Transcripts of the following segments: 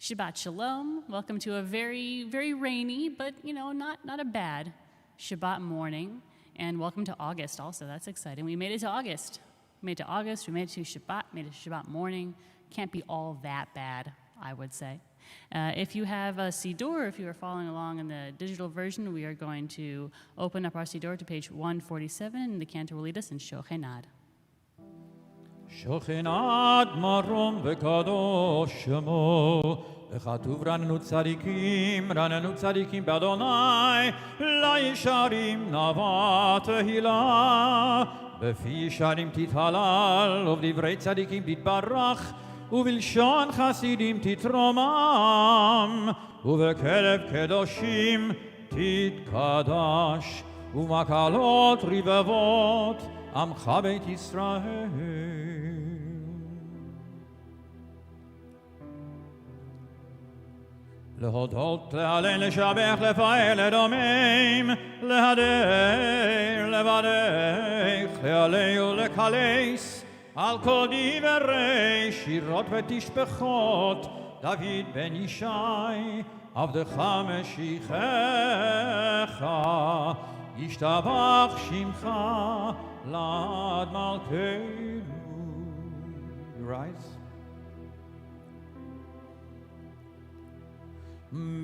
Shabbat Shalom. Welcome to a very, very rainy, but not a bad Shabbat morning. And welcome to August also. That's exciting. We made it to August. We made it to Shabbat, made it to Shabbat morning. Can't be all that bad, I would say. If you have a Siddur, if you are following along in the digital version, we are going to open up our Siddur to page 147, and the cantor will lead us in Shochenad. שוכנת מרום וקדוש שמו וכתוב רננו צדיקים באדוני לישרים נאווה תהילה בפי ישרים תתהלל ובדברי צדיקים תתברך ובלשון חסידים תתרומם ובקרב קדושים תתקדש ומקהלות רבבות עמך בית ישראל. להודות, להלל, לשבח, לפעל, לדומם, להדר, לברך, להלל ולקלס, על כל דברי שירות ותשבחות, דוד בן ישי, עבדך משיחך, ישתבח שמך לעד מלכנו. You rise.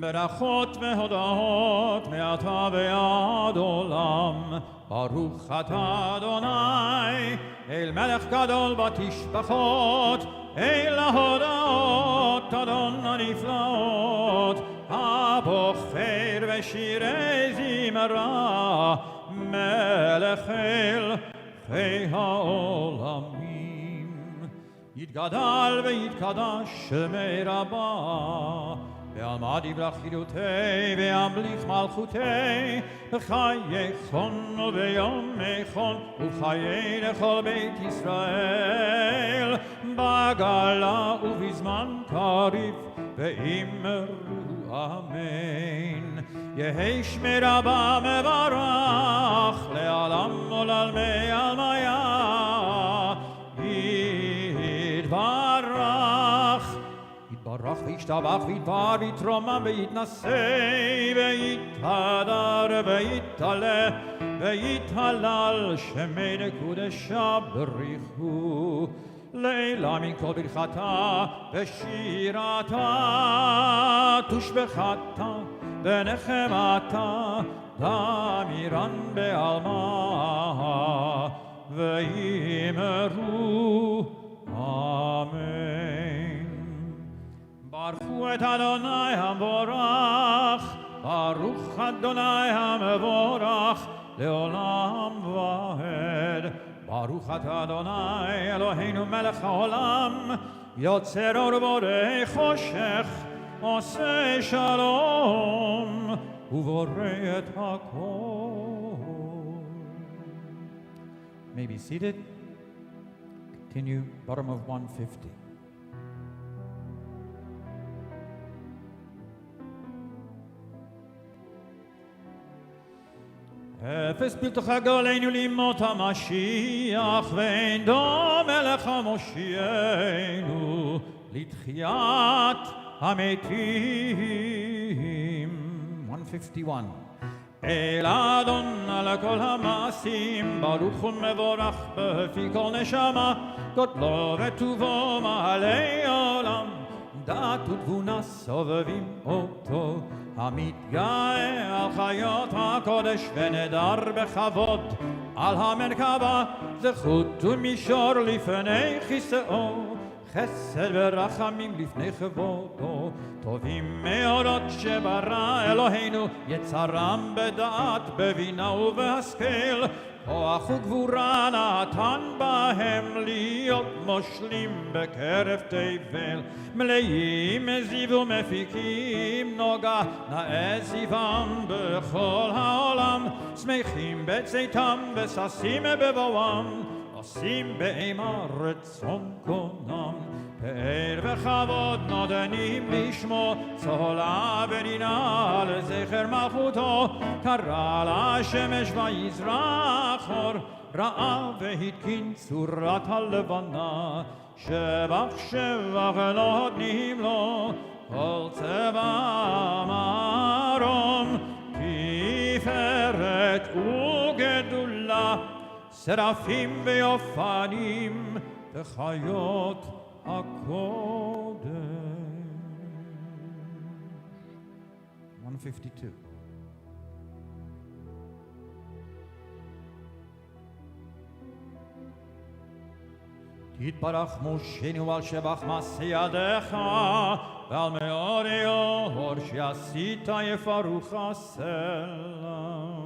ברכות והודעות מעתה ועד עולם, ברוך אתה אדוני, אל מלך גדול בתשבחות, אל ההודעות אדון הנפלאות, הבוחר בשירי זמרה, מלך אל חי העולמים. יתגדל ויתקדש שמי רבה, ועלמא יברך חירותי וימליך מלכותי, בחייכון וביומכון וחיי לכל בית ישראל, בגלה ובזמן קריב ואמרו אמן. יהי שמי רבה מברך לעולם ולעלמי עלמיה יתברך. יתברך וישתבח ויתבר ויתרומם ויתנשא ויתהדר ויתעלה ויתהלל שמי לקודשה בריחו לעילה מכל ברכתה ושירתה תושבחתה ונחמתה דמירן בעלמה ויאמרו אמן. ברכו את אדוני המבורך, ברוך אדוני המבורך לעולם ועד. ברוך אתה אדוני אלוהינו מלך העולם, יוצר אור ובורא חושך, עושה שלום ובורא את הכל. May be seated. Continue, bottom of 150. אפס בלתך גאלנו לימות המשיח ואין דומה לך מושיענו לתחיית המתים. 151. אל אדון על כל המעשים ברוך ומבורך בפי כל נשמה, גודלו וטובו מעלי עולם, דעת ותבונה סובבים אותו, המתגאה על חיות הקודש ונדר בכבוד על המרכבה, זכות ומישור לפני כיסאו, חסד ורחמים לפני כבודו. טובים מאורות שברא אלוהינו, יצרם בדעת בבינה ובהשכל, כוח וגבורה נתן בהם להיות מושלים בקרב תבל, מלאים זיו ומפיקים נוגה נאה זיום בכל העולם, שמחים בצאתם וששים בבואם, עושים באימה רצון קונם. פאר וכבוד נותנים לשמו, צהלה ונינה לזכר מלכותו, קרא לשמש ויזרח אור, ראה והתקין צורת הלבנה, שבח שבח נותנים לו, כל צבא מרום, תפארת וגדולה, שרפים ויופנים, וחיות הקודש. 152. תתברך מושנו על שבח מעשה ידיך, ועל מאורי אור שעשית יפרוך הסלם.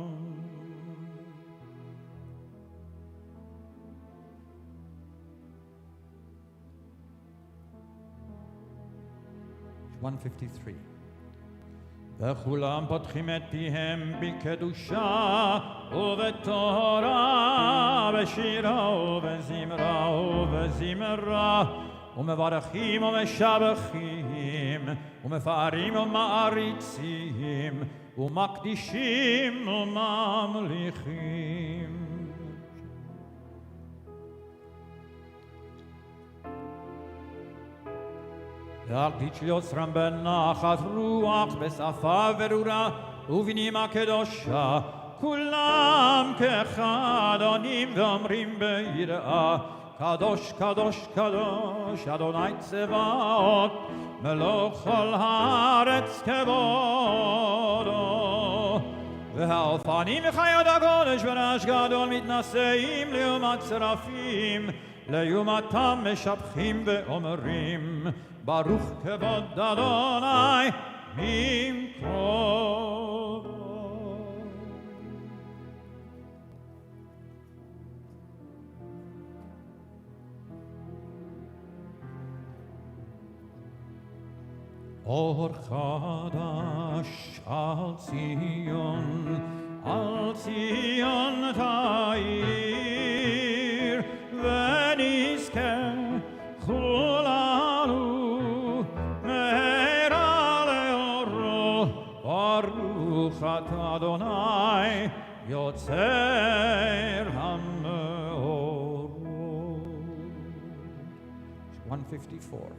וכולם פותחים את פיהם בקדושה ובתורה, בשירה ובזמרה ובזמרה, ומברכים ומשבחים ומפארים ומעריצים ומקדישים וממליכים. להקדיש ליוצרם בנחת רוח, בשפה ברורה ובנימה קדושה, כולם כאחד עונים ואומרים ביראה, קדוש קדוש קדוש אדוני צבאות, מלוך כל הארץ כבודו. והאופנים וחיות הקודש ברעש גדול מתנשאים לעומת שרפים, לעומתם משבחים ואומרים, ברוך כבוד אדוני ממקומו. אור חדש על ציון, על ציון תאיר, ונזכה כולנו מהרה לאורו. ברוך אתה אדוני יוצר המאורות. 154.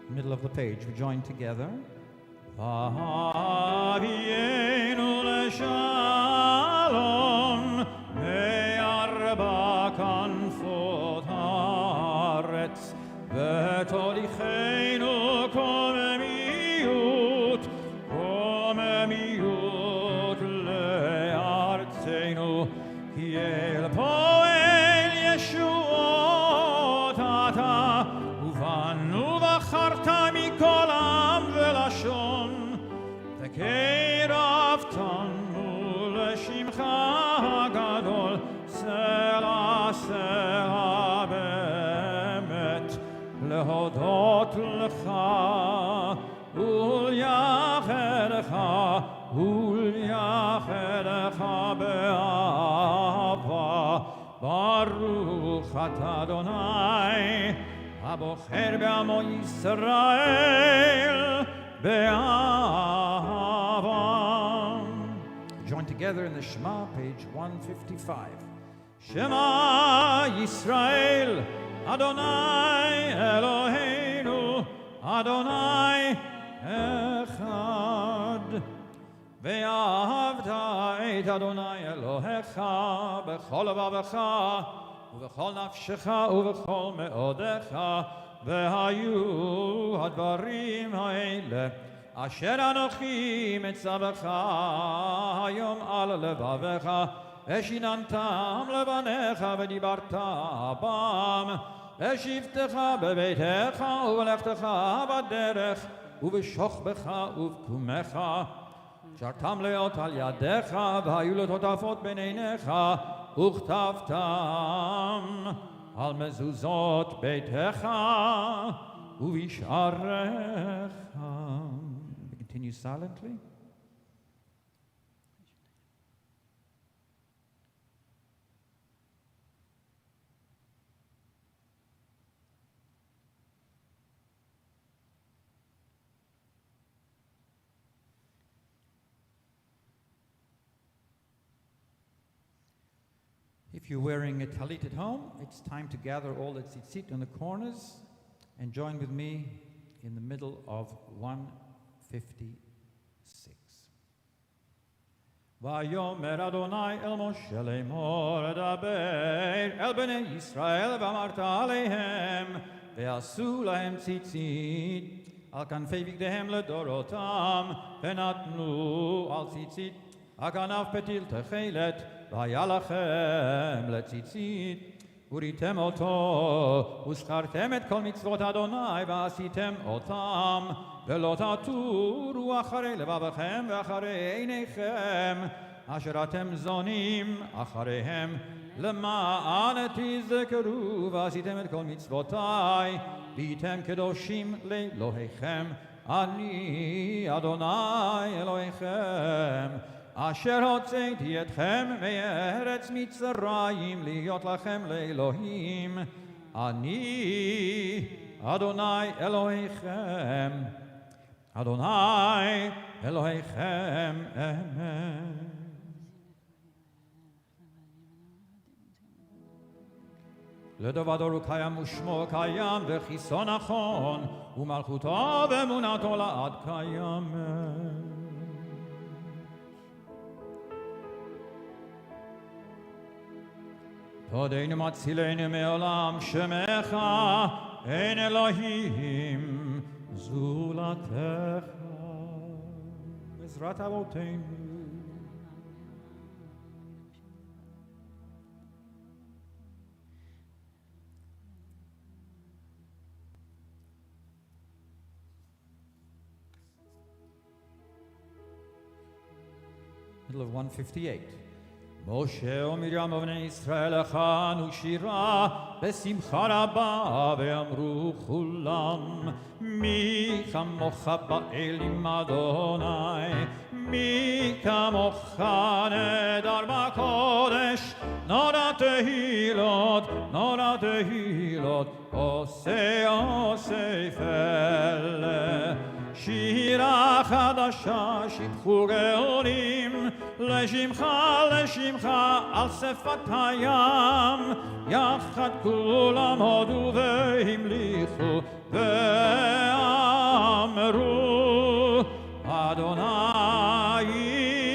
Middle of the page, we join together. Avienu leshalom, me'arba kanfot haaretz, v'tolichenu komemiyut le'artzenu, ki el poel yeshuot ata, ובנו בחרת מכל עם ולשון, וקרבתנו לשמך הגדול, סלע סלע באמת, להודות לך ולייחדך ולייחדך באהבה. ברוך אתה אדוני הבוחר בעמו ישראל באהבה. Join together in the Shema, page 155. Shema Yisrael, Adonai Eloheinu, Adonai Echad. ואהבת את אדוני אלוהיך בכל לבבך ובכל נפשך ובכל מאודיך, והיו הדברים האלה אשר אנוכי מצווך היום על לבביך, ושיננתם לבניך ודיברת בם, ושבתך בביתך ובלכתך בדרך ובשוכבך ובקומך, שרתם להיות על ידיך והיו לטוטפות בין עיניך, וכתבתם על מזוזות ביתך ובשעריך. Continue silently. If you're wearing a talit at home, it's time to gather all the tzitzit in the corners and join with me in the middle of 156. Vayomer Adonai el Moshe lemor daber el bnei Yisrael v'amarta aleihem ve'asu lahem tzitzit al kanfei bigdehem ledorotam ve'natnu al tzitzit הכנף פתיל תכלת, והיה לכם לציצית, וריתם אותו, וזכרתם את כל מצוות אדוני, ועשיתם אותם, ולא תטורו אחרי לבבכם ואחרי עיניכם, אשר אתם זונים אחריהם, למען תזכרו, ועשיתם את כל מצוותיי, והייתם קדושים לאלוהיכם, אני אדוני אלוהיכם. אשר הוצאתי אתכם מארץ מצרים להיות לכם לאלוהים, אני אדוני אלוהיכם, אדוני אלוהיכם אמת. לדבר הוא קיים ושמו קיים וכיסו נכון ומלכותו ואמונתו לעד קיימת. תודנו מצילנו מעולם שמך, אין אלוהים זולתך. בעזרת אבותינו. Middle of 158. משה ומרים ובני ישראל הכנו שירה בשמחה רבה ואמרו כולם מי כמוך באלים אדוני מי כמוך נדר בקודש נורא תהילות עושה פלא שירה חדשה שיבחו גאונים לשמך על שפת הים יחד כולם הודו והמליכו ואמרו אדוני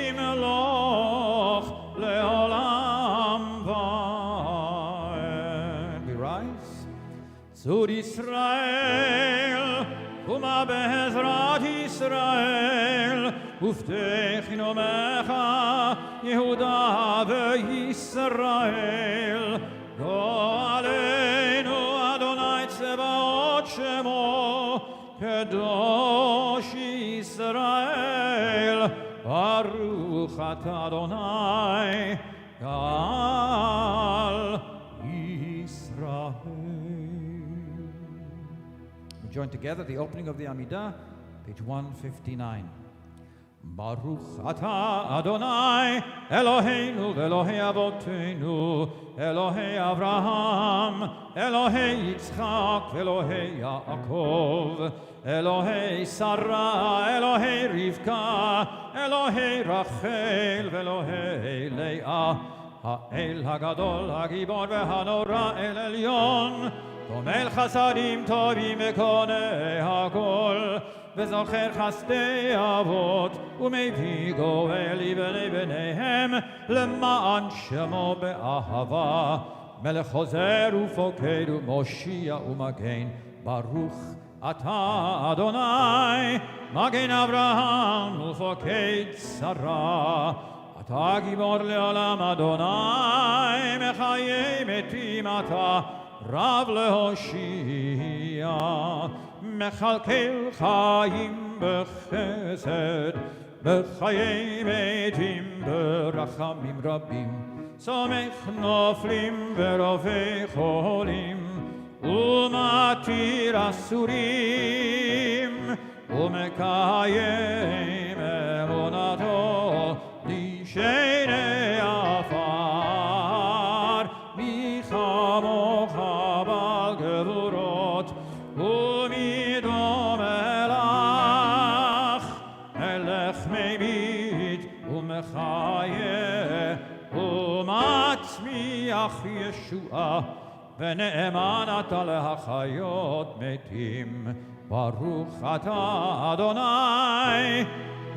ימלוך לעולם ועד. We rise. צור ישראל קומה בעזרת ישראל ופתח נאומך יהודה וישראל גואלנו אדוני צבאות שמו קדוש ישראל ברוך אתה אדוני גאל ישראל. We join together the opening of the Amidah, page 159. ברוך אתה אדוני אלוהינו ואלוהי אבותינו אלוהי אברהם אלוהי יצחק ואלוהי יעקב אלוהי שרה אלוהי רבקה אלוהי רחל ואלוהי לאה האל הגדול הגיבור והנורא אל עליון גומל חסדים טובים וקונה הכל וזוכר חסדי אבות ומביא גואל לבני בניהם למען שמו באהבה מלך חוזר ופוקד ומושיע ומגן ברוך אתה אדוני מגן אברהם ופוקד שרה אתה גיבור לעולם אדוני מחיי מתים אתה רב להושיע מכלכל חיים בחסד בחיי מתים ברחמים רבים סומך נופלים ורופא חולים ומתיר אסורים ומקיים אמונתו לשני עפר מי כמוך בעל גבורות ומי דומה לך מלך מביט ומחיה ומצמיח לך ישועה, ונאמן אתה להחיות מתים. ברוך אתה אדוני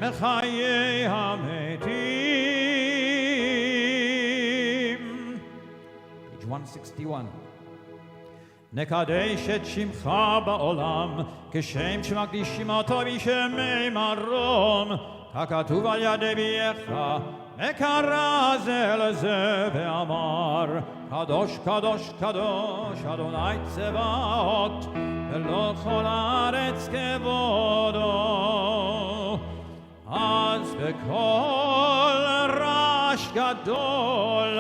מחיי המתים. Page 161. נקדש את שמך בעולם, כשם שמקדישים אותו בשמי מרום, ככתוב על ידי אביך, וקרא זה לזה ואמר, קדוש קדוש קדוש אדוני צבאות, ולא כל הארץ כבודו. אז בקול רעש גדול,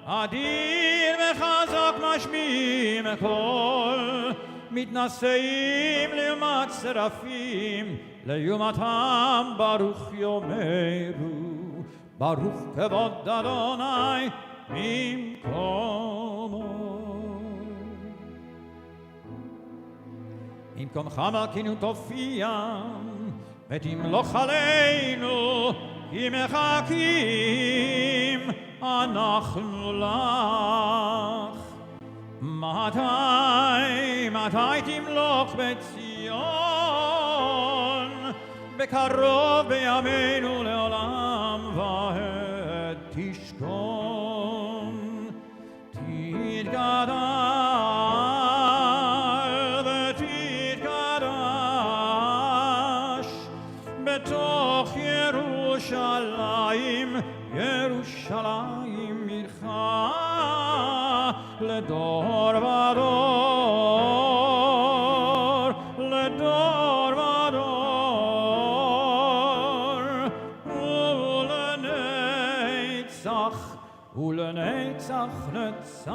אדיר וחזק משמיעים קול, מתנשאים לעומת שרפים, לעומתם ברוך יאמרו, ברוך כבוד אדוני ממקומו. במקומך מלכנו תופיע, ותמלוך עלינו, כי מחכים אנחנו לך. מתי תמלוך בציון, בקרוב בימינו לעולם ועד תשכון. תתגדל ותתקדש בתוך ירושלים, ירושלים עירך לדור ודור, לדור ודור, ולנצח, ולנצח נצחים.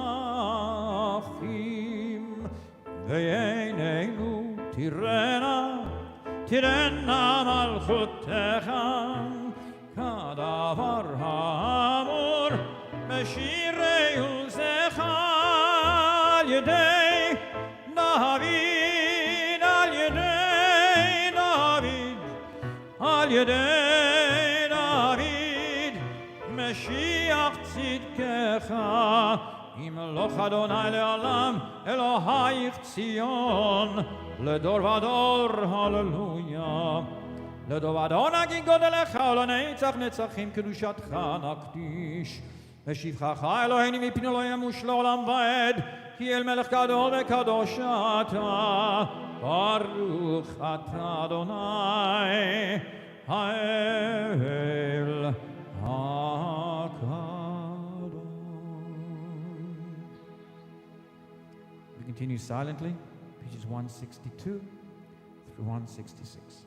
ועינינו תראנה, תראנה מלכותך, כדבר האמור בשירי עוזך, על ידי דוד, על ידי דוד, על ידי דוד, משיח צדקך. ימלוך אדוני לעולם, אלוהיך ציון, לדור ודור, הללויה. לדור ודור נגיד גודלך, ולנצח נצחים קדושתך נקדיש. ושבחך אלוהינו מפני לא ימוש לעולם ועד, כי אל מלך גדול וקדוש אתה, ברוך אתה אדוני האל הקדוש. We continue silently, pages 162 through 166.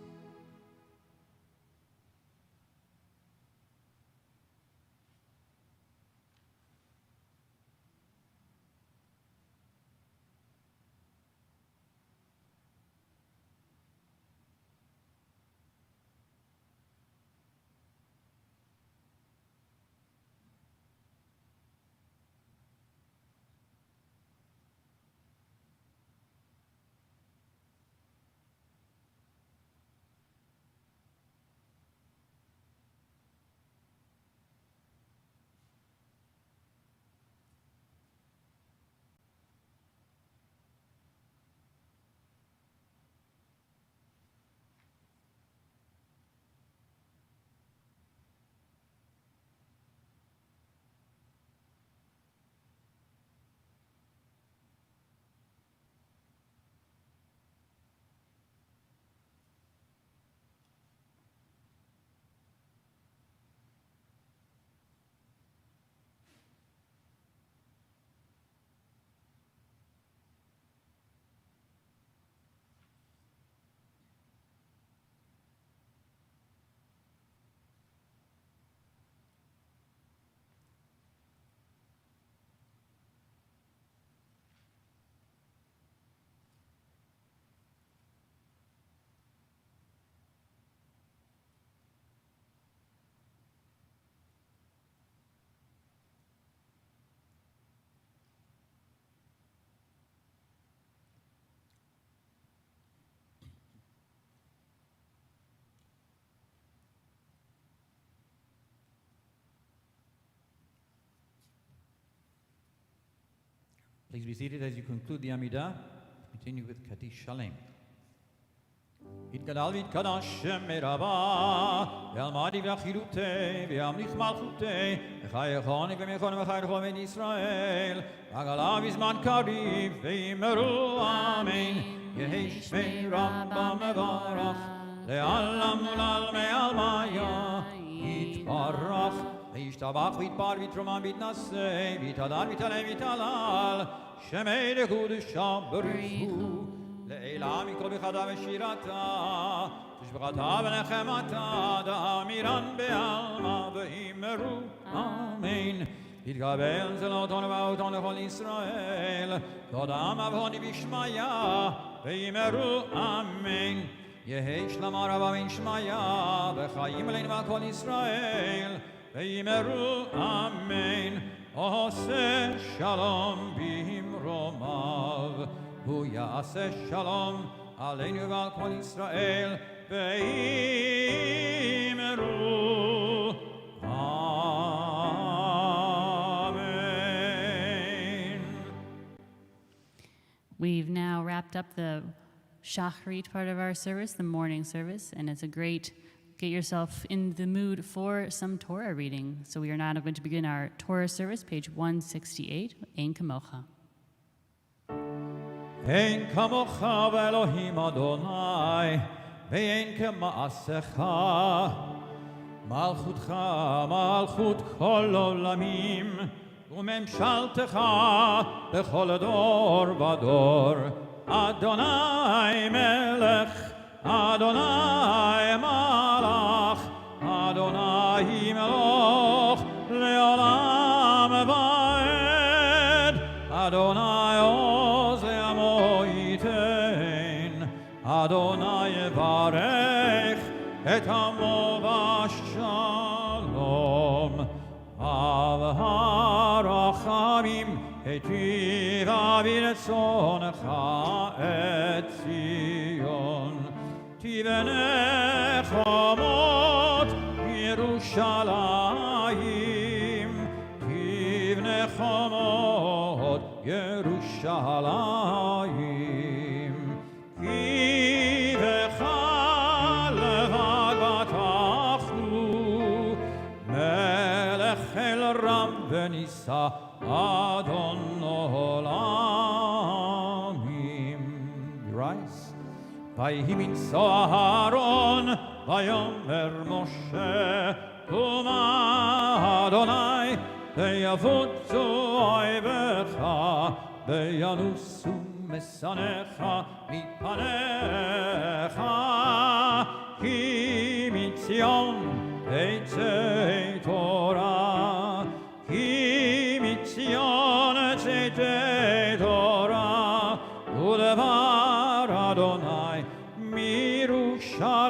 Please be seated as you conclude the Amidah. Continue with Kaddish Shalem. יתגדל ויתקדש שם מרבה, ואלמדי ואחירותי, ואמליך מלכותי, וחייכוני ומכון וחייכו בית ישראל, ועגלה בזמן קריב, ואמרו אמן, יהי שמי רבה מברך, לעלם ולעלמי עלמיה, יתברך, וישתבח ויתפאר ויתרומם ויתנשא, ויתהדר ויתעלה ויתהלל, שמי לקודשא ברוך הוא. לעילם מכל בחדה ושירתה, תשבחתה ונחמתה, דאמירן בעלמא, ואמרו אמן. יתקבל צלותון ובאותון לכל ישראל, תודה מבהוני בשמיה, ואמרו אמן. יהי שלמה רבה בין שמיה, וחיים עלינו ועל כל ישראל, ואמרו אמן. עושה שלום במרומיו, הוא יעשה שלום עלינו ועל כל ישראל, ואמרו amen. We've now wrapped up the Shachrit part of our service, the morning service, and it's a great get yourself in the mood for some Torah reading. So we are now going to begin our Torah service, page 168, Ein Kamocha. אין כמוך ואלוהים אדוני, ואין כמעשיך. מלכותך מלכות כל עולמים, וממשלתך בכל דור ודור. אדוני מלך, אדוני מלך, אדוני מלוך לעולם ועד. אדוני עוז לעמו ייתן, אדוני יברך את עמו בשלום. אב הרחמים היטיב אבי רצונך את ציון. תבנה חומות ירושלים, תבנה חומות ירושלים. כי בך לבד בטחנו, מלך אל רם ונישא אדון עולמים. Rise. ויהי מנשוא אהרון, ויאמר משה, קומה אדוני, ויבוצו אויביך, וינוסו משנאיך מפניך. כי מציון תצא תורה, כי מציון תצא תורה, ודבר אדוני מירושלים.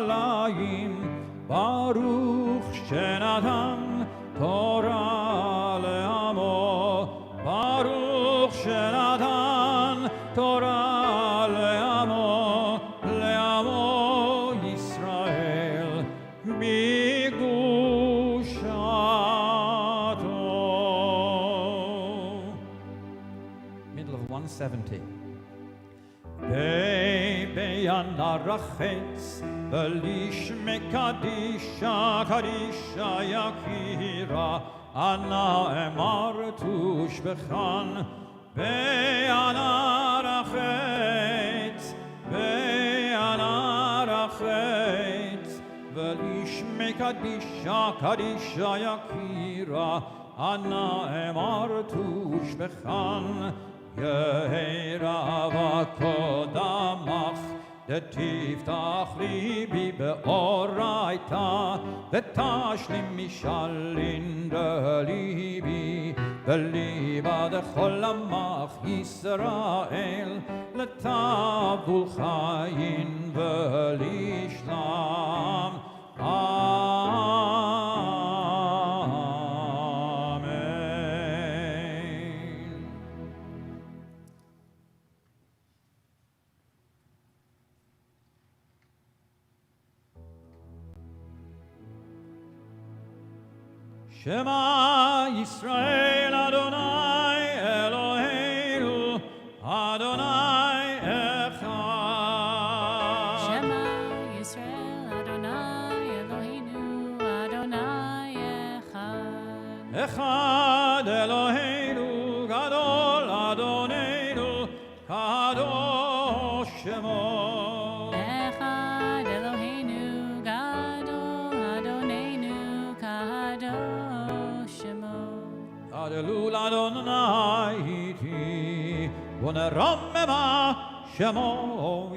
ברוך שנתן תורה לעמו, ברוך שנתן תורה לעמו, לעמו ישראל בקדושתו. Middle of 170. בינר החץ ולשמי קדישה, קדישה יקירה, אנא אמר תושבחן. בינר החץ, בינר החץ ולשמי קדישה, קדישה יקירה, אנא אמר תושבחן. יהי רבה קודמך, דתפתח ליבי באורייתא, ותשלים משאלין דליבי, וליבה דכל עמך ישראל, לטבול חיים ולשלם. Shema Yisrael Adonai Eloheinu Echad Eloheinu Gadol Adonenu Kadosh Shemo. Echad Eloheinu Gadol Adonenu Kadosh Shemo. Adelu Adonai iti Voneromema Shemo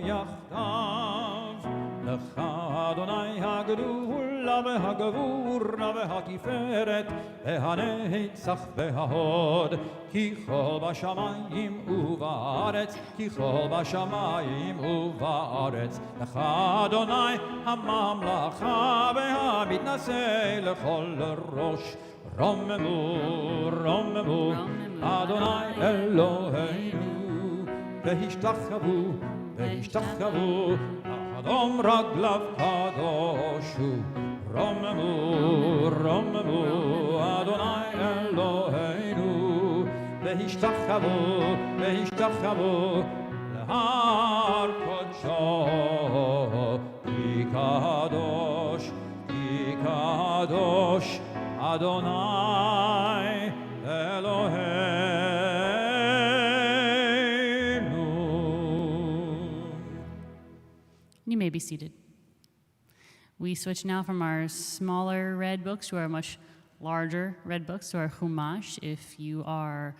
Yachdav. Lecha Adonai Hagdula Vehagavura Vehatiferet Vehanetzach Vehahod Ki chol bashamayim uvaretz Ki chol bashamayim uvaretz Lecha Adonai Hamamlacha Vehamitnaseh Lechol Rosh Romemu, Romemu, Adonai Eloheinu, Vehishtachavu, Vehishtachavu, Adom Raglav Kadoshu, Romemu, Romemu, Adonai Eloheinu, Vehishtachavu, Vehishtachavu, Lehar Kodsho, Ki Kadosh, Ki Kadosh, Adonai Eloheinu. You may be seated. We switch now from our smaller red books to our much larger red books, to our Chumash. If you are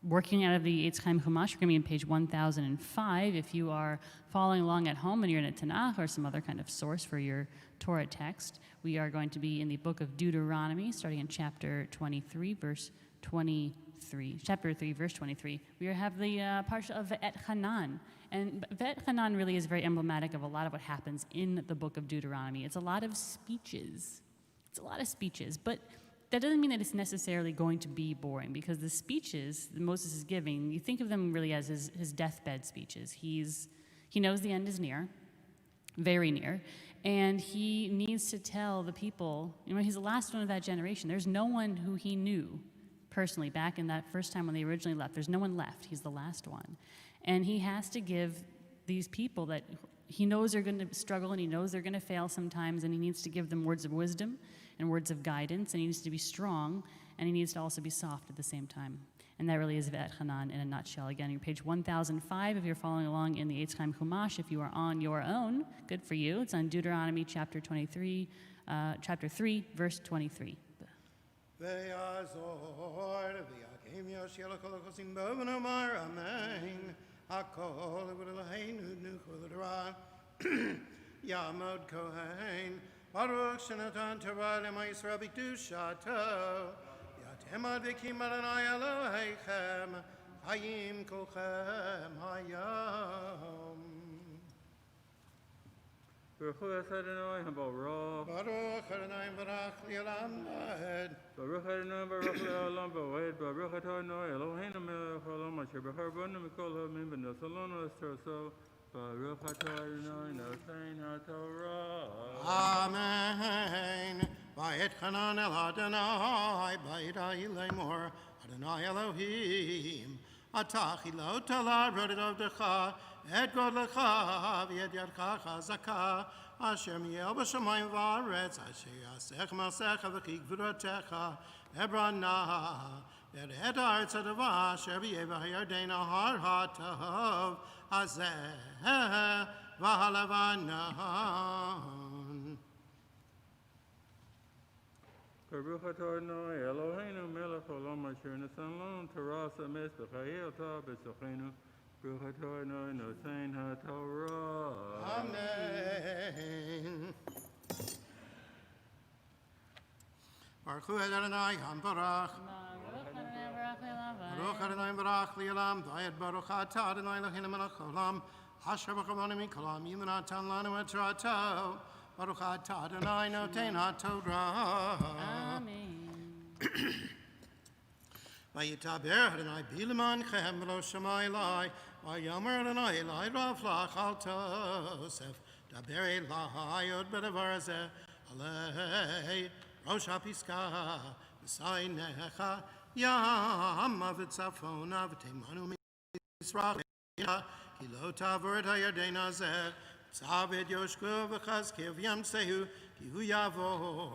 working out of the Eitz Chaim Chumash, we're going to be on page 1005. If you are following along at home and you're in a Tanakh or some other kind of source for your Torah text, we are going to be in the book of Deuteronomy, starting in chapter 23, verse 23. Chapter 3, verse 23. We have the parsha of Ve'et Hanan. And Ve'et Hanan really is very emblematic of a lot of what happens in the book of Deuteronomy. It's a lot of speeches. But that doesn't mean that it's necessarily going to be boring, because the speeches that Moses is giving, you think of them really as his deathbed speeches. He knows the end is near, very near, and he needs to tell the people, he's the last one of that generation. There's no one who he knew personally back in that first time when they originally left. There's no one left. He's the last one. And he has to give these people that he knows are going to struggle and he knows they're going to fail sometimes, and he needs to give them words of wisdom and words of guidance, and he needs to be strong, and he needs to also be soft at the same time. And that really is Ve'et Hanan in a nutshell. Again, you're page 1005 if you're following along in the Eitz Chaim Chumash. If you are on your own, good for you. It's on Deuteronomy chapter 3, verse 23. Yamod Kohen, Baruch Shenatan Torah Lema Yisrael B'Kedushato, Yatemad V'kim Adonai Elohechem, Hayim Kolchem Hayom. Baruch Adonai Habarach. Baruch Adonai Barach Li'olam Va'ed. Baruch Adonai Barach Li'olam Va'ed. Baruch Adonai Eloheinu Melech Haolam Asher B'char Banu Mikol Hamim V'Nasalonu Estroso. Baruch Adonai Nosein HaTorah. Amen. Va'et Hanan El Adonai, Ba'idai Lemor, Adonai Elohim. Atach Ilot Ala Roded Avdecha, Et Godlecha, V'Yed Yadcha Chazaka, Asher Miel B'Shamayim V'Aretz, Asher Yasech Masecha V'Chik V'Rotecha, Ebrana, V'Ed Haaretz Adava, Asher B'Yeva Hayardena Har HaTov, Hazeh V'Halavanon. Baruch Adonai Eloheinu Melech Haolam Asher Nasan Lanu Torah Sames B'Chayei Ota B'Sochenu. Baruch Adonai Nosein HaTorah. Amen. Baruch Adonai Hambarach. Baruch Adonai Barach Li'olam Va'ed Baruch Ata Adonai Eloheinu Melech Haolam Asher B'Chavonu Mikolam Yimonatan Lanu Et Torato Baruch Ata Adonai Notein HaTorah. Amen. Vayitaber Adonai Bileman'chem V'lo Shama Elai Vayomer Adonai Elai Rav Lach Al Tosef Daber Elai Od B'Devar Hazeh Alei Rosh HaPiska V'Sainecha Yam V'Tzafona V'Teimanu Mitzrach Ki Lo Taver Et HaYarden Hazeh Zavid Yoshku v'chazkev yam sehu ki hu yavor.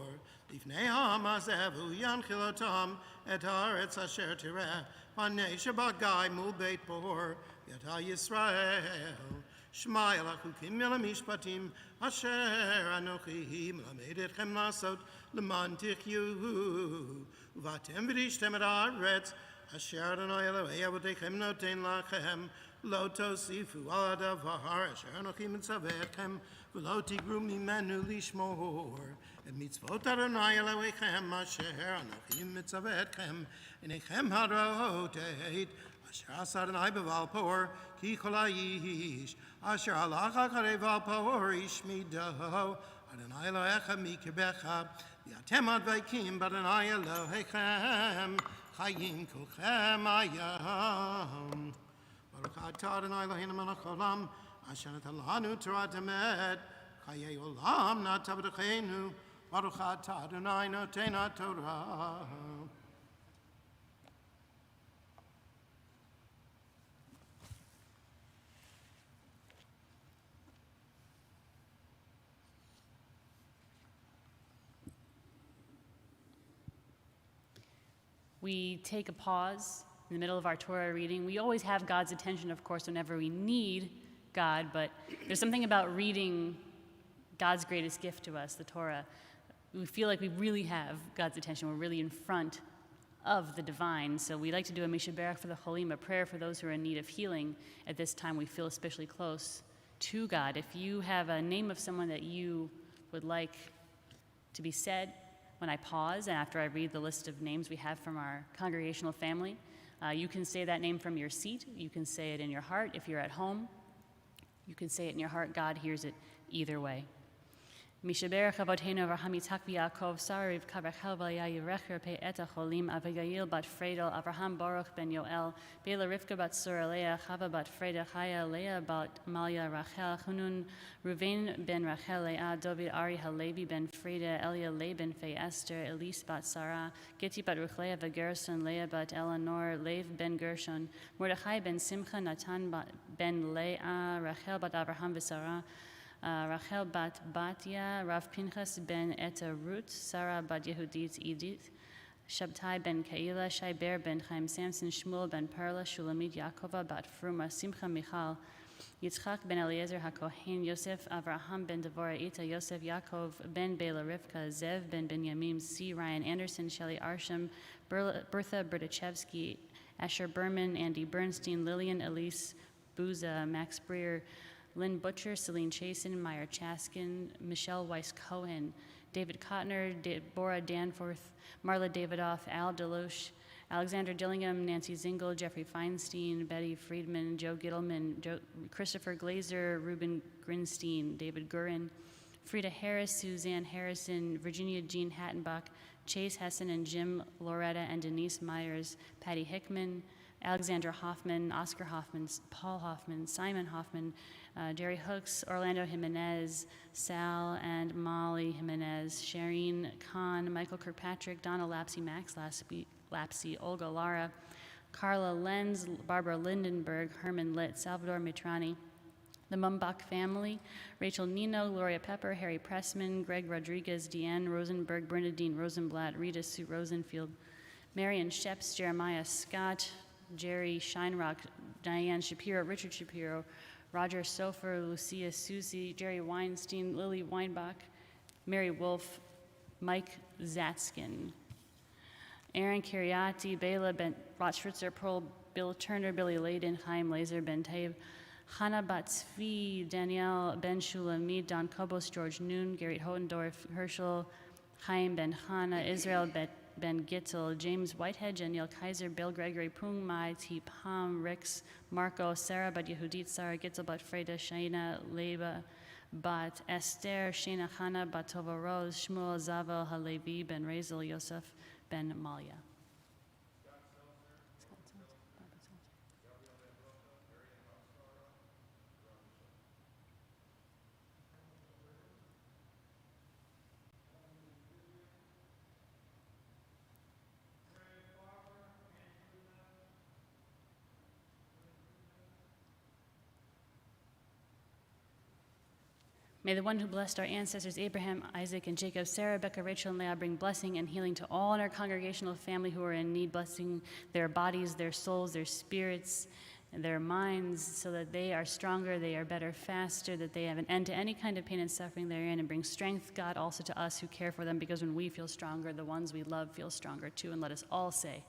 Lifnei ha'mazevu yanchilotam et haaretz asher tireh. Panei shabagai mul beit bor yet Yisrael. Shema elachukim yelamishpatim asher anochi melamed etchem lasot leman tichyu. Uvatem v'dishtem et haaretz asher Adonai Elohei avotechem noten lachem. Lo tosifu al hadavar asher anochi mitzavetchem v'lo tigru mimenu lishmor. Et mitzvot Adonai Elohechem asher anochi mitzavetchem enechem haroteit asher asa Adonai beval por ki kol ha'ish asher halach acharei val por ish mido Adonai Elohecha mikirbecha v'atem adveikim b'Adonai Elohechem chayim kolchem ayam. Baruch atah Adonai Eloheinu melech haolam asher natan lanu torat emet chayei olam natav b'tocheinu. Baruch atah Adonai noten haTorah. We take a pause in the middle of our Torah reading. We always have God's attention, of course, whenever we need God, but there's something about reading God's greatest gift to us, the Torah. We feel like we really have God's attention. We're really in front of the divine. So we like to do a Mishaberach for the Cholim, a prayer for those who are in need of healing. At this time, we feel especially close to God. If you have a name of someone that you would like to be said, when I pause and after I read the list of names we have from our congregational family, you can say that name from your seat. You can say it in your heart if you're at home. You can say it in your heart. God hears it either way. Mishaberach Avotenu Avraham Yitzhak v'Yaakov Sarah Rivka Rachel V'Leah Yerecher Pei Eta Cholim Avigail Bat Fredel Avraham Baruch Ben Yoel Bela Rivka Bat Sura Leah Chava Bat Freda Chaya Leah Bat Malya Rachel Hunun Ruvain Ben Rachel Leah David Ari Halevi Ben Freda Elia Le Ben Fei Esther Elise Bat Sarah Gitti Bat Ruchleah Gerson Leah Bat Eleanor Lev Ben Gershon Mordechai Ben Simcha Natan Ben Leah Rachel Bat Avraham V'Sarah Rachel bat Batya, Rav Pinchas ben Eta Ruth, Sarah bat Yehudit Edith, Shabtai ben Kaila, Shaiber ben Chaim Samson, Shmuel ben Perla, Shulamit Yaakova bat Fruma, Simcha Michal, Yitzchak ben Eliezer HaKohen, Yosef Avraham ben Devorah Ita, Yosef Yaakov ben Bela Rivka, Zev ben Benyamim, C. Ryan Anderson, Shelley Arsham, Bertha Berdichevsky, Asher Berman, Andy Bernstein, Lillian Elise Buza, Max Breer, Lynn Butcher, Celine Chasin, Meyer Chaskin, Michelle Weiss-Cohen, David Kotner, Deborah Danforth, Marla Davidoff, Al Deloche, Alexander Dillingham, Nancy Zingle, Jeffrey Feinstein, Betty Friedman, Joe Gittleman, Christopher Glazer, Ruben Grinstein, David Gurin, Frida Harris, Suzanne Harrison, Virginia Jean Hattenbach, Chase Hessen and Jim Loretta and Denise Myers, Patty Hickman, Alexandra Hoffman, Oscar Hoffman, Paul Hoffman, Simon Hoffman, Jerry Hooks, Orlando Jimenez, Sal and Molly Jimenez, Shireen Khan, Michael Kirkpatrick, Donna Lapsey, Max Lapsey, Olga Lara, Carla Lenz, Barbara Lindenberg, Herman Litt, Salvador Mitrani, the Mumbach family, Rachel Nino, Gloria Pepper, Harry Pressman, Greg Rodriguez, Deanne Rosenberg, Bernadine Rosenblatt, Rita Sue Rosenfield, Marion Sheps, Jeremiah Scott, Jerry Shinerock, Diane Shapiro, Richard Shapiro, Roger Sofer, Lucia Susie, Jerry Weinstein, Lily Weinbach, Mary Wolf, Mike Zatzkin, Aaron Kiriati, Bela Ben Rotschritzer, Pearl, Bill Turner, Billy Layden, Chaim Laser, Ben Taib, Hannah Batzvi, Danielle Ben Shulamid, Don Kobos, George Noon, Gerrit Hodendorf, Herschel, Chaim Ben Hannah, Israel Ben Gittel, James Whitehead, Janiel Kaiser, Bill Gregory, Pung Mai, T. Pam, Rix, Marco, Sarah Bat Yehudit, Sarah Gittel Bat Freda, Shaina Leba Bat Esther, Shana Chana Bat Tova Rose, Shmuel Zavel Halevi, Ben Razel, Yosef Ben Malia. May the one who blessed our ancestors Abraham, Isaac, and Jacob, Sarah, Rebecca, Rachel, and Leah bring blessing and healing to all in our congregational family who are in need, blessing their bodies, their souls, their spirits, and their minds, so that they are stronger, they are better, faster, that they have an end to any kind of pain and suffering they're in, and bring strength, God, also to us who care for them, because when we feel stronger, the ones we love feel stronger too. And let us all say,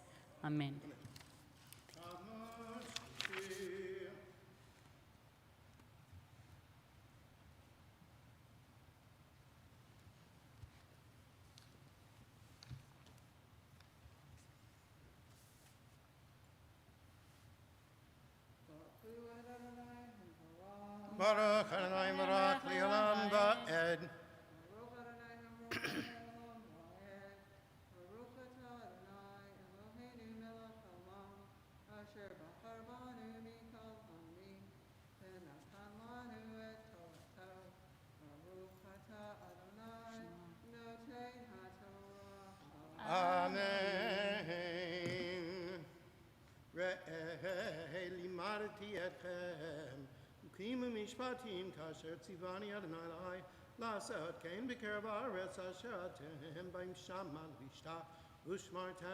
Amen. Baruch Adonai Barak Leolam Va'ed. Amen. Re'eh limarti etchem ukimu mishpatim kasher tzivani Adonai lai לעשות כן בקרב הארץ אשר אתם בהם שמה לשתה ושמרתם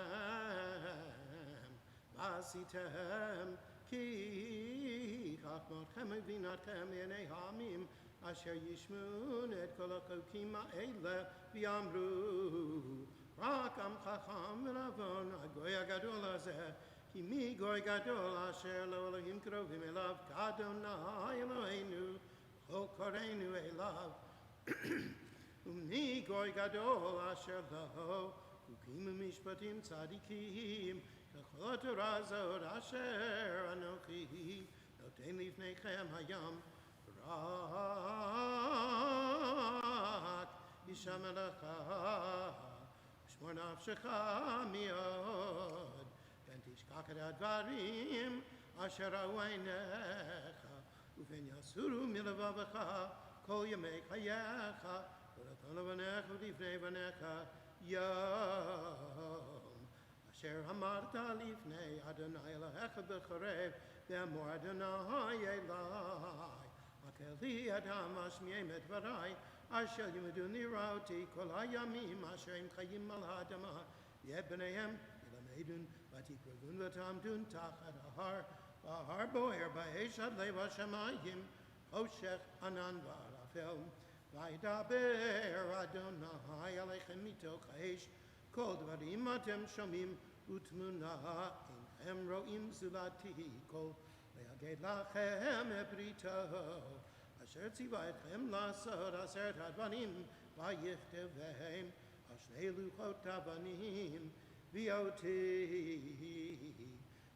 ועשיתם כי כך מותכם ובינתכם לעיני העמים אשר ישמעון את כל החוקים האלה ויאמרו רק עם חכם ונבון הגוי הגדול הזה כי מי גוי גדול אשר לא אלוהים קרובים אליו כאדוני אלוהינו כל קוראינו אליו ומי גוי גדול אשר לו חוקים ומשפטים צדיקים ככל התורה הזאת אשר אנוכי נותן לפניכם היום רק ישמע לך ושמור נפשך מאוד פן תשכח את הדברים אשר ראו עיניך ופן יסורו מלבבך כל ימי חייך ונתן לבניך ולפני בניך יום אשר אמרת לפני אדוני אלוהיך בחרב ואמר אדוני אלי הקהלי אדם השמיעם את דברי אשר ילמדו נראה אותי כל הימים אשר הם חיים על האדמה יהיה בניהם ילמדון ותקרבון ותעמדון תחת ההר וההר בוער באש עד לב השמיים חושך ענן וערפל וידבר אדוני עליכם מתוך האש כל דברים אתם שומעים ותמונה אינכם רואים זולתי כל ויגד לכם את בריתו אשר ציווה אתכם לעשות 10 הדברים ויכתבם על 2 לוחות אבנים ואותי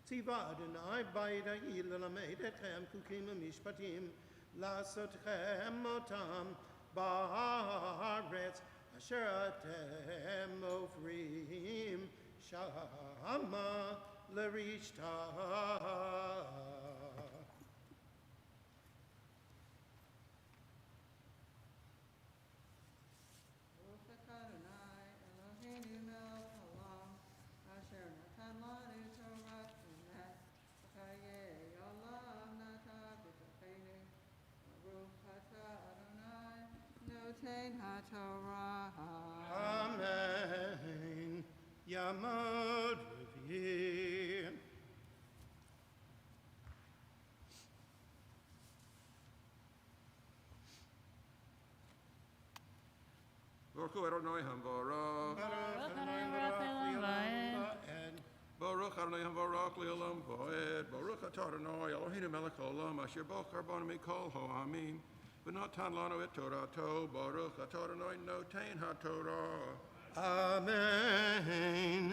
ציווה אדוני בידי ללמד אתכם חוקים ומשפטים לעשותכם אותם בארץ אשר אתם עוברים שמה לרשתה. Amen. Yamad Revere. Baruch Adonai Hamvarach. Baruch Adonai Hamvarach Le'olam Va'ed. Baruch Atah Adonai Eloheinu melech haolam asher bochar banu mikol ha'amim. V'natan lanu et Torato. Baruch Atah Adonai noten ha'Torah. Amen.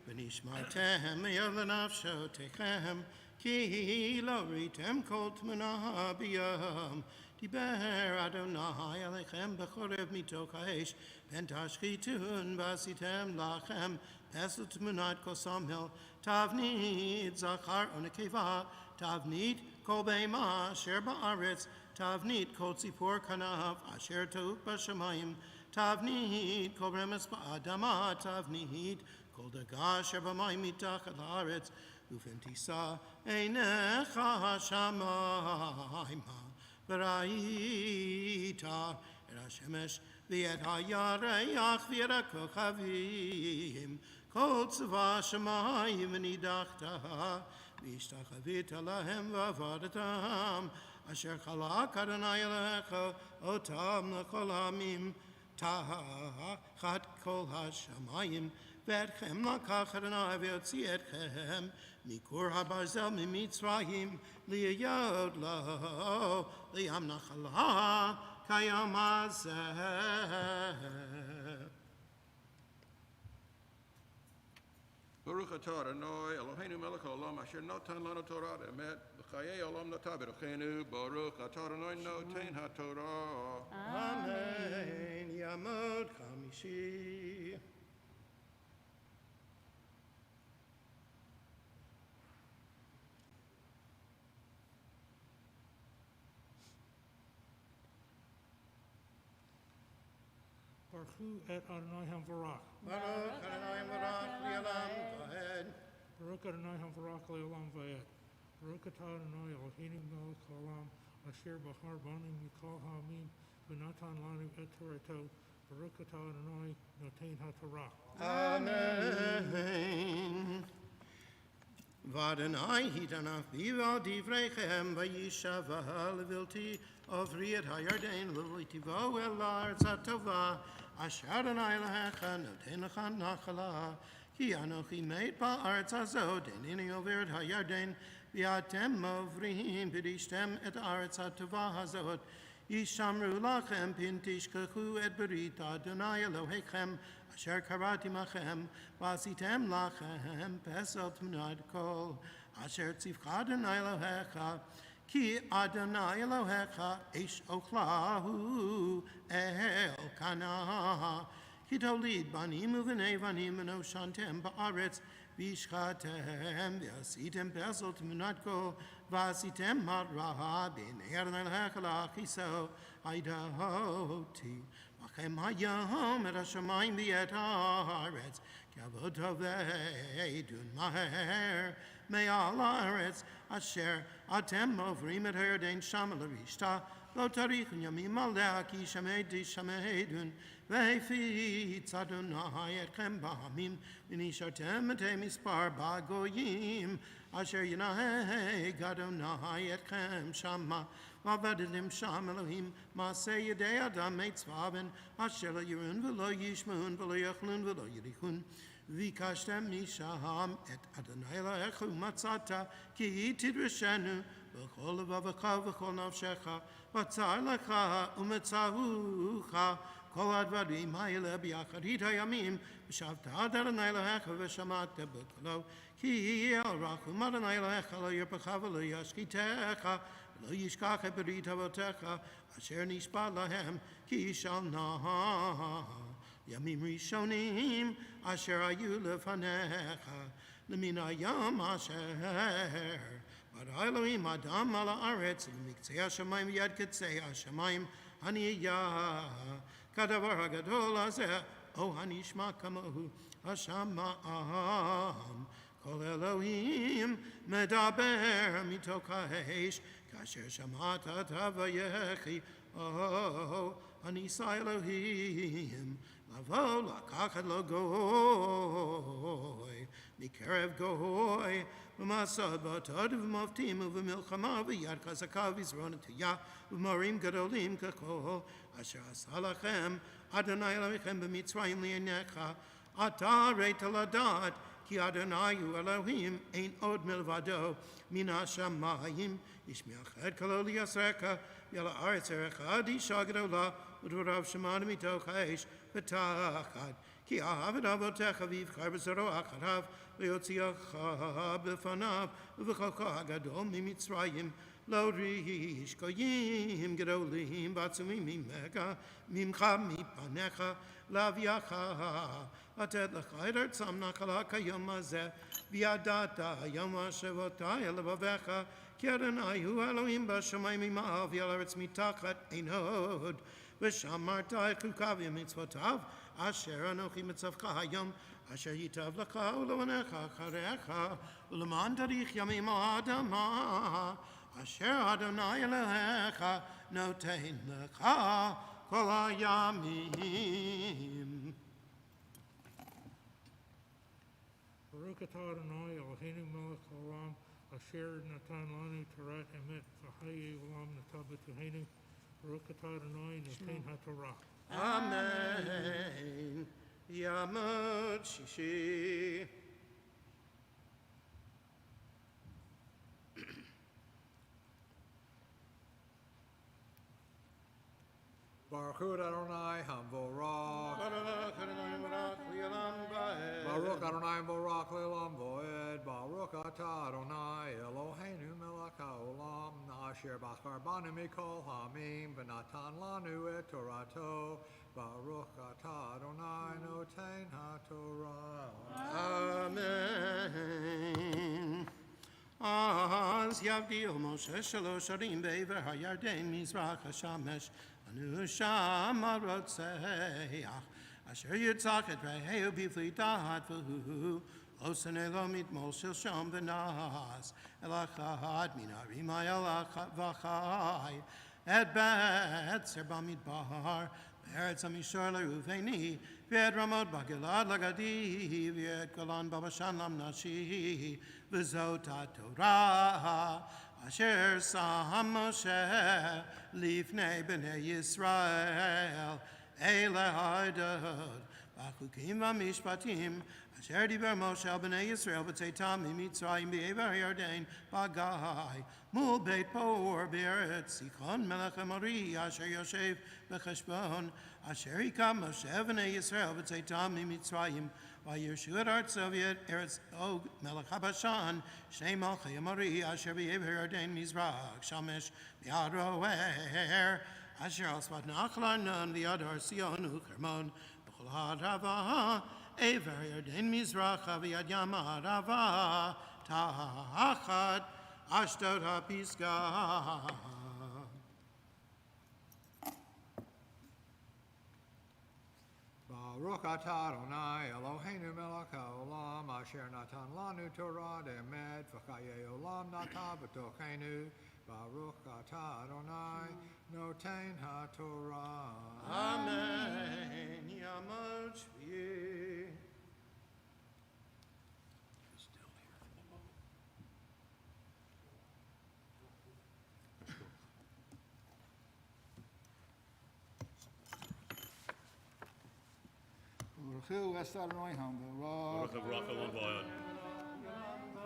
ונשמרתם מיד לנפשותיכם, כי לא ראיתם כל תמונה ביום. דיבר אדוני עליכם בחורב מתוך האש, פן תשחיתון ועשיתם לכם פסל תמונת כל סמל, תבנית זכר ונקבה, תבנית כל בהמה אשר בארץ, תבנית כל ציפור כנף אשר תעוף בשמיים, תבנית כל רמס באדמה, תבנית כל דגה אשר במים מתחת לארץ, ופן תישא עיניך השמיימה, וראית את השמש ואת הירח ואת הכוכבים, כל צבא שמיים ונידחת, והשתחווית להם ועבדתם, אשר חלק אדוני אליך אותם לכל העמים, תחת כל השמיים, ואתכם לקח אדוני והוציא אתכם מכור הברזל ממצרים, להיות לו לים נחלה כיום הזה. ברוך אתה אדוני אלוהינו מלך העולם אשר נתן לנו תורת אמת בחיי עולם נטע ברכנו. ברוך אתה אדוני נותן התורה. אמן. יעמוד חמישי. ברכו את אדוני המבורך. ברוך אדוני מבורך לעולם ועד. ברוך אדוני המבורך לעולם ועד. ברוך אתה אדוני אלוהינו מלך העולם אשר בחר בנו מכל העמים ונתן לנו את תורתו. ברוך אתה אדוני נותן התורה. אמן. ואדוני יתנף בי ועל דבריכם וישבע לבלתי עברי את הירדן ולתבוא אל הארץ הטובה אשר אדוני אלוהיך נותן לך נחלה. כי אנוכי מת בארץ הזאת אינני עובר את הירדן ואתם עוברים פדישתם את הארץ הטובה הזאת. ישמרו לכם פן תשכחו את ברית אדוני אלוהיכם אשר קראתי לכם ועשיתם לכם פסל תמונת קול אשר ציווך אדוני אלוהיך. כי אדוני אלוהיך איש אוכלה הוא אלקנה. כי תוליד בנים ובני בנים ונושנתם בארץ והשחתם ועשיתם פסל תמונת קול ועשיתם מראה בעיני אדוני אלוהיך להכיסו. הידעתי לכם היום את השמיים ואת הארץ כי עבוד תאבדון מהר מעל הארץ אשר אתם עוברים את הירדן שמה לרשתה. לא תאריכון ימים עליה כי שמעדון והפיץ אדוני אתכם בעמים ונשארתם מתי מספר בגויים אשר ינהג אדוני אתכם שמה. ועבדתם שם אלוהים מעשה ידי אדם מצוון אשר לא יראון ולא ישמעון ולא יאכלון ולא יריחון. וביקשתם משם את אדוני אלוהיך ומצאת כי תדרשנו בכל לבבך ובכל נפשך בצר לך ומצאוך כל הדברים האלה באחרית הימים ושבת את אדוני אלוהיך ושמעת בקולו. כי אל רחום אדוני אלוהיך לא ירפך ולא ישחיתך ולא ישכח את ברית אבותיך אשר נשבע להם כי שנה ימים ראשונים אשר היו לפניך למן היום אשר ברא אלוהים אדם על הארץ למקצה השמיים ויד קצה השמיים הנהיה כדבר הגדול הזה או הנשמע כמוהו השמיים. כל אלוהים מדבר מתוך האש כאשר שמעת אתה ויחי הניסה אלוהים לבוא לקחת לו גוי מקרב גוי במסע בתוד ובמופתים ובמלחמה ויד חזקה וזרוע נטויה ובמורים גדולים ככל אשר עשה לכם אדוני אלוהיכם במצרים לעיניך. אתה ראית לדעת כי אדוני הוא אלוהים אין עוד מלבדו מן השמיים ישמעך את קולו ליעשרך ועל הארץ ערך עד אישה גדולה ודבריו שמענו מתוך האש ותחת. כי אהב את אבותיך ויבחר בזרעו אחריו ויוציאך בפניו ובכוחך הגדול ממצרים לא ריש גויים גדולים ועצומים ממך מפניך להביאך לתת לך את ארצם נחלה כיום הזה וידעת יום השבותי אל לבביך כי אדוני הוא אלוהים בשמיים ממעל ועל הארץ מתחת אין עוד. ושמרת את חוקיו ומצוותיו אשר אנוכי מצווך היום אשר ייטב לך ולבניך אחריך ולמען תאריך ימים על האדמה Asher Adonai Elohecha noten lecha kol hayamim. Baruch atah Adonai Eloheinu melech haolam asher natan lanu Torah emet v'chayei olam nata b'tuheinu. Baruch atah Adonai noten haTorah. Amen. Yamot Shishi. Baruch Hu Adonai Hamvorach. Baruch Adonai Barak Li'olam Va'ed. Baruch Adonai Hamvorach Le'olam Voed. Baruch Atah Adonai Eloheinu Melech HaOlam Asher Bachar Banu Mikol Hamim V'natan Lanu Et Torato. Baruch Atah Adonai Noten HaTorah. Amen. Az Yavdil Moshe Shalosh Arim Be'ever HaYarden Mizrach HaShamesh Anu Sham HaRotzeach Asher Yitzach Et Reheu Bifli Dahat V'hu Osen Elomit Moshe Sham V'nas Elachad Min Arima Elachad V'chai Et Bet Ser Bamidbar Be'eretz HaMishor LeRuveni V'ed Ramot B'Gilad L'Gadi V'ed Golan Babashan Lam Nashi V'zot HaTorah Asher Sam Moshe Lifnei B'nei Yisrael Eile Ha'edod V'chukim V'mishpatim Asher Diber Moshe al B'nei Yisrael B'tzeitam Mitzrayim B'ever Yarden B'gai Mul Beit Por B'eretz Sichon Melech Amori Asher Yoshev B'cheshbon Asher Hikam Moshe B'nei Yisrael B'tzeitam Mitzrayim V'yeshu et Artzav Yet Eretz Og Melech HaBashan Shnei Malchei Amori Asher B'ever Yarden Mizrach Shamesh B'yad Roer Asher Aspat Nachal Arnon V'yad Har Sion U'Kermon B'chol HaRava Ever Yarden Mizrach V'yad Yam HaRava Tachat Ashdod HaPisga. Baruch atah Adonai Eloheinu melech haolam asher natan lanu Torah emet v'chayei olam nata b'tocheinu. Baruch atah Adonai noten haTorah. Amen. Yamot Shvi. Baruch Hu es Adonai Hamvorach.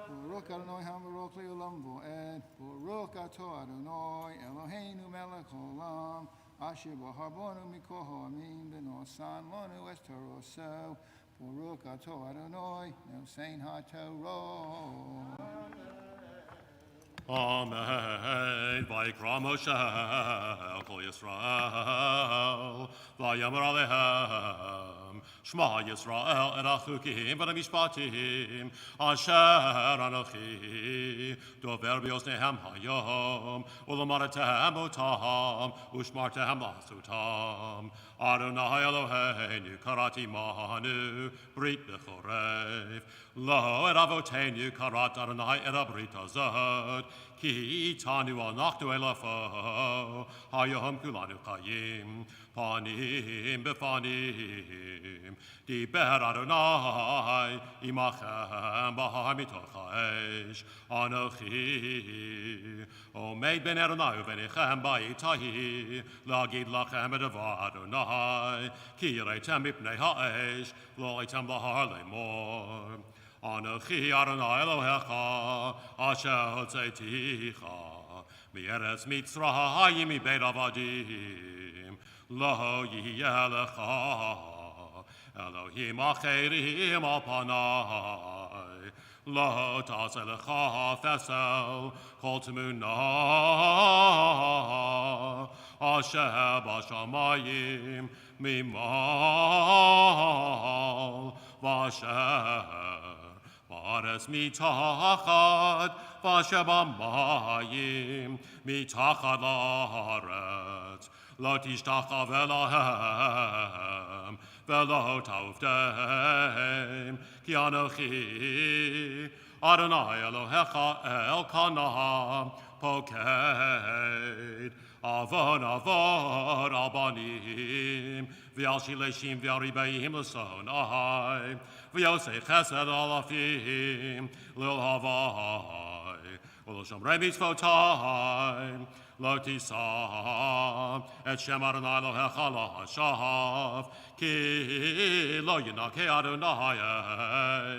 Baruch Adonai Hamvorach Le'olam Vo'ed. Baruch Atah Adonai Eloheinu Melech Haolam Asher Bachar Banu Mikol Ha'amim V'nosan Lanu Es Torah. Baruch Atah Adonai Nosein HaTorah. Amen. Vayikra Moshe el Kol Yisrael, Vayomer Alehem, Shema Yisrael et HaChukim v'Hamishpatim, Asher Anochi, Dover b'Yosnehem Hayom, U'Lamaratem Otam, U'Shmartem Lasutam, Adonai Eloheinu Karati Manu, Brit B'Chorev, Lo et Avoteinu Karat Adonai et Abrit Azot, Ki Tanu Anachnu Elafo, Hayom Kulanu Chayim, Panim Befanim, Diber Adonai, Imachem Bahar Mitoch Ha'esh, Anochi, Omeid Ben Adonai U'Venechem Ba'itahi, Lagid Lachem Edavar Adonai, Ki Yireitem Mipnei Ha'esh, Lo Eitem Bahar Lemor, Anochi Adonai Elohecha, Asher Hotzeiticha, Mieretz Mitzrayim Mibeit Avadim, Lo Yiyeh Lecha, Elohim Acherim Al Panai, Lo Ta'aseh Lecha Fesel, Kol Temunah, Asher B'Shamayim, Mimal, Vasher, Vares mitachad, vasher b'mayim, mitachad la'aretz, lo tishtachav elahem, velo ta'uvdeim, ki anochi, Adonai Elohecha Elkanah, poked. Avon avon albanim, v'al shileshim v'al ribayim l'sonai, v'yosei chesed alafim, lil havai, v'lo shomrei mitzvotai, lo tisam, et shem Adonai Elohecha lo hashav, ki lo yinakeh Adonai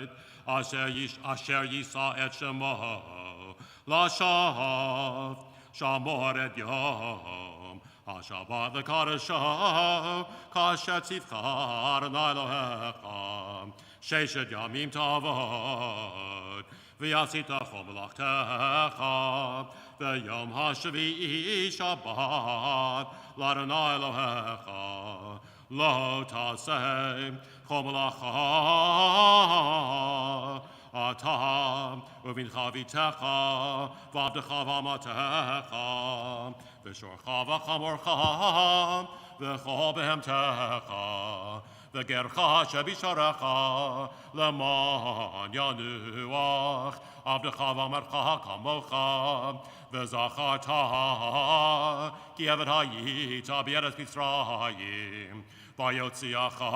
et, asher yisa et shemo, Lashav, Shamor et Yom, Hashabat the Kadesha, Kashet Tzivcha, Adonai Elohecha, Sheshet Yamim Tavod, V'yasita Chol Melachtecha, V'yom HaShavi'i Shabbat, L'Adonai Elohecha, Lo Taseh, Chol Melacha, Atam, uvincha vitecha, vavdecha vamatecha, v'shorcha v'chamorcha, v'chol behemtecha, v'gercha shebisharecha, leman yanuach, avdecha v'amercha kamocha, v'zacharta, ki evet hayita b'eretz Mitzrayim, v'yotziacha,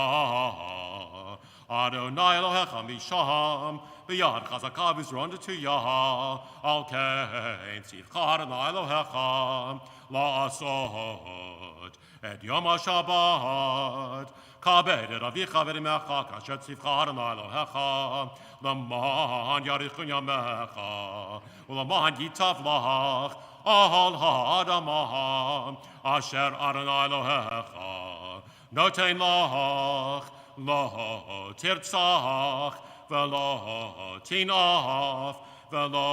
Adonai Elohecha misham, b'yad chazaka v'zron detuyah, al kein tzivcha Adonai Elohecha, la'asot, et yom HaShabbat, kabed et avicha v'rimecha, kasher tzivcha Adonai Elohecha, l'man yarichun yamecha, u'l'man yitav lach, al ha'adamah, asher Adonai Elohecha, noten lach, Lo tirtzach, v'lo tinaf, v'lo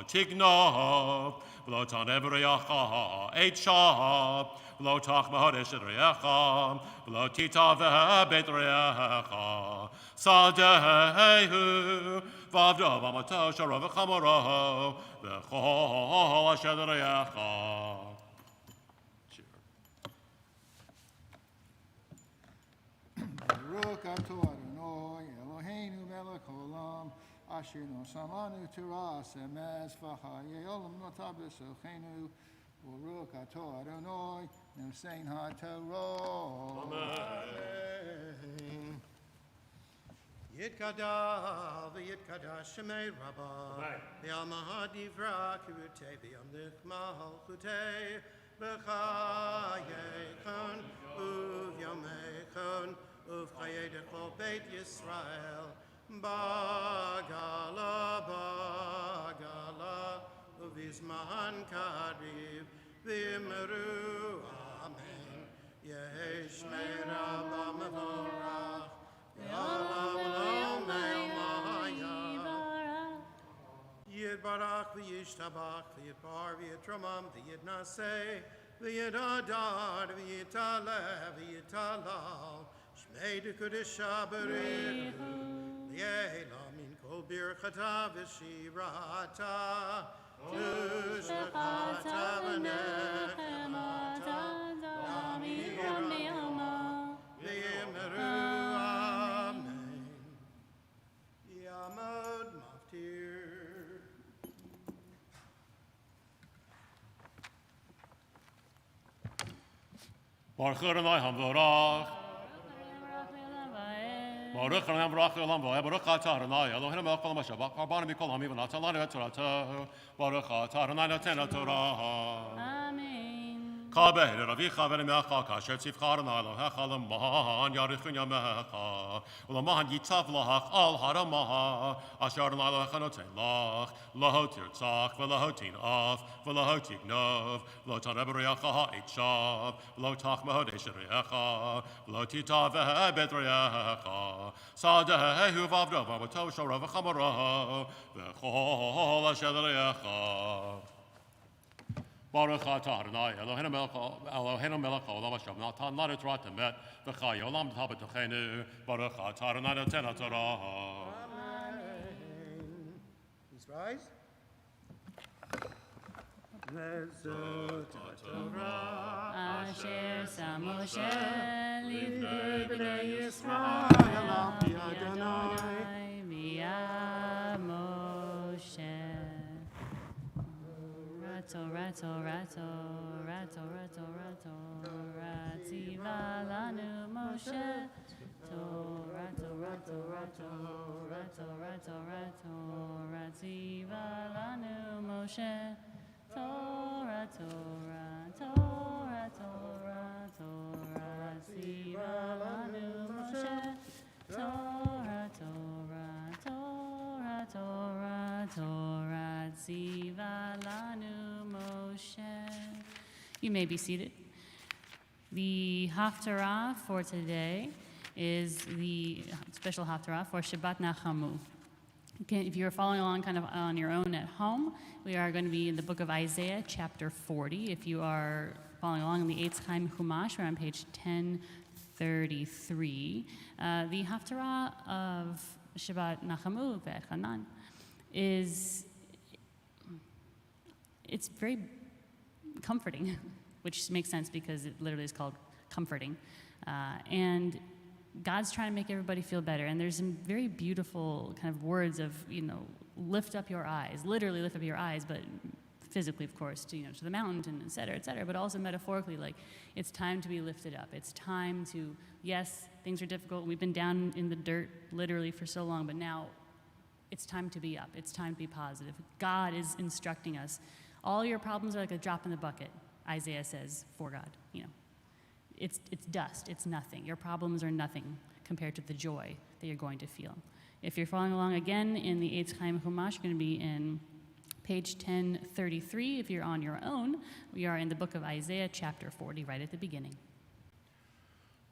tignaf, v'lo tanev reyacha et shab, v'lo tachmahod eshet reyacha, v'lo titav bet reyacha, sadehu, v'avdo v'amato sharo v'chamoro, v'chol asher reyacha. Baruch atah Adonai Eloheinu melech haolam, asher nosan lanu Torah emes v'chayei olam notah b'sochenu. Baruch atah Adonai nosein haTorah. Amen. Yitkadal v'yitkadash shemei Rabbah, v'yam ha'divra kirutei v'yam nichmal chutei, b'chayei uvyamei uvchayei dechol beit Yisrael, bagala, uvizman kariv, v'imru, amen. Yehi shmei Rabbah mevorach, v'olam Yidbarach v'yishtabach v'yidbar v'yitramam v'yidnaseh v'yidadar v'yitaleh v'yitalal shmei dekudisha b'rihu v'yehilah min kol birchata v'shirata tushbechata v'nechemata v'amiram v'yimeru amen. Yamod maftir. Baruch Adonai Hamvorach. Baruch Adonai Hamvorach Olam Vo'eh. Baruch Atah Adonai Eloheinu melech haolam asher b'charbanu mikol ha'amim v'natan lanu et Toratahu. Baruch Atah Adonai noten haTorah. Amen. Kabed et avicha v'rimecha kasher tzivcha Adonai Elohecha l'man yarichun yamecha u'l'man yitav lach al haramah asher Adonai Elohecha noten lach lo tirtzach v'lo tinaf v'lo tignov v'lo taneh b'reyacha ha'et shav v'lo tachmahod eshet reyacha v'lo titav bet reyacha sadehu v'avdo v'amato shoro v'chamoro v'chol asher reyacha. Baruch atah Adonai Eloheinu melech haolam asher natan lanu Torah temet v'chayei olam b'tochenu. Baruch atah Adonai noten haTorah. Please rise. Vezot haTorah Asher sam Moshe l'ivnei b'nei Yisrael Yisrael al pi Adonai. v'yad Moshe Torah, Torah, Torah, Torah, Torah, Torah, Tziva lanu Moshe. Torah, Torah, Torah, Torah, Torah, Torah, Torah, Tziva lanu Moshe. Torah, Torah, Torah, Torah, Torah, Tziva lanu Moshe. Torah, Torah, Torah, Torah, Torah, Tziva lanu Moshe. You may be seated. The Haftarah for today is the special Haftarah for Shabbat Nachamu. Okay, if you're following along kind of on your own at home, we are going to be in the book of Isaiah, chapter 40. If you are following along in the Eitz Chaim Chumash, we're on page 1033. The Haftarah of Shabbat Nachamu Ve'et Hanan it's very comforting, which makes sense because it literally is called comforting. And God's trying to make everybody feel better. And there's some very beautiful kind of words of, lift up your eyes, literally lift up your eyes, but physically, of course, to the mountain, et cetera, but also metaphorically, like it's time to be lifted up. It's time to, yes, things are difficult. We've been down in the dirt literally for so long, but now it's time to be up. It's time to be positive. God is instructing us. All your problems are like a drop in the bucket, Isaiah says, for God. It's dust. It's nothing. Your problems are nothing compared to the joy that you're going to feel. If you're following along again in the Eitz Chaim Chumash, you're going to be in page 1033. If you're on your own, we are in the book of Isaiah, chapter 40, right at the beginning.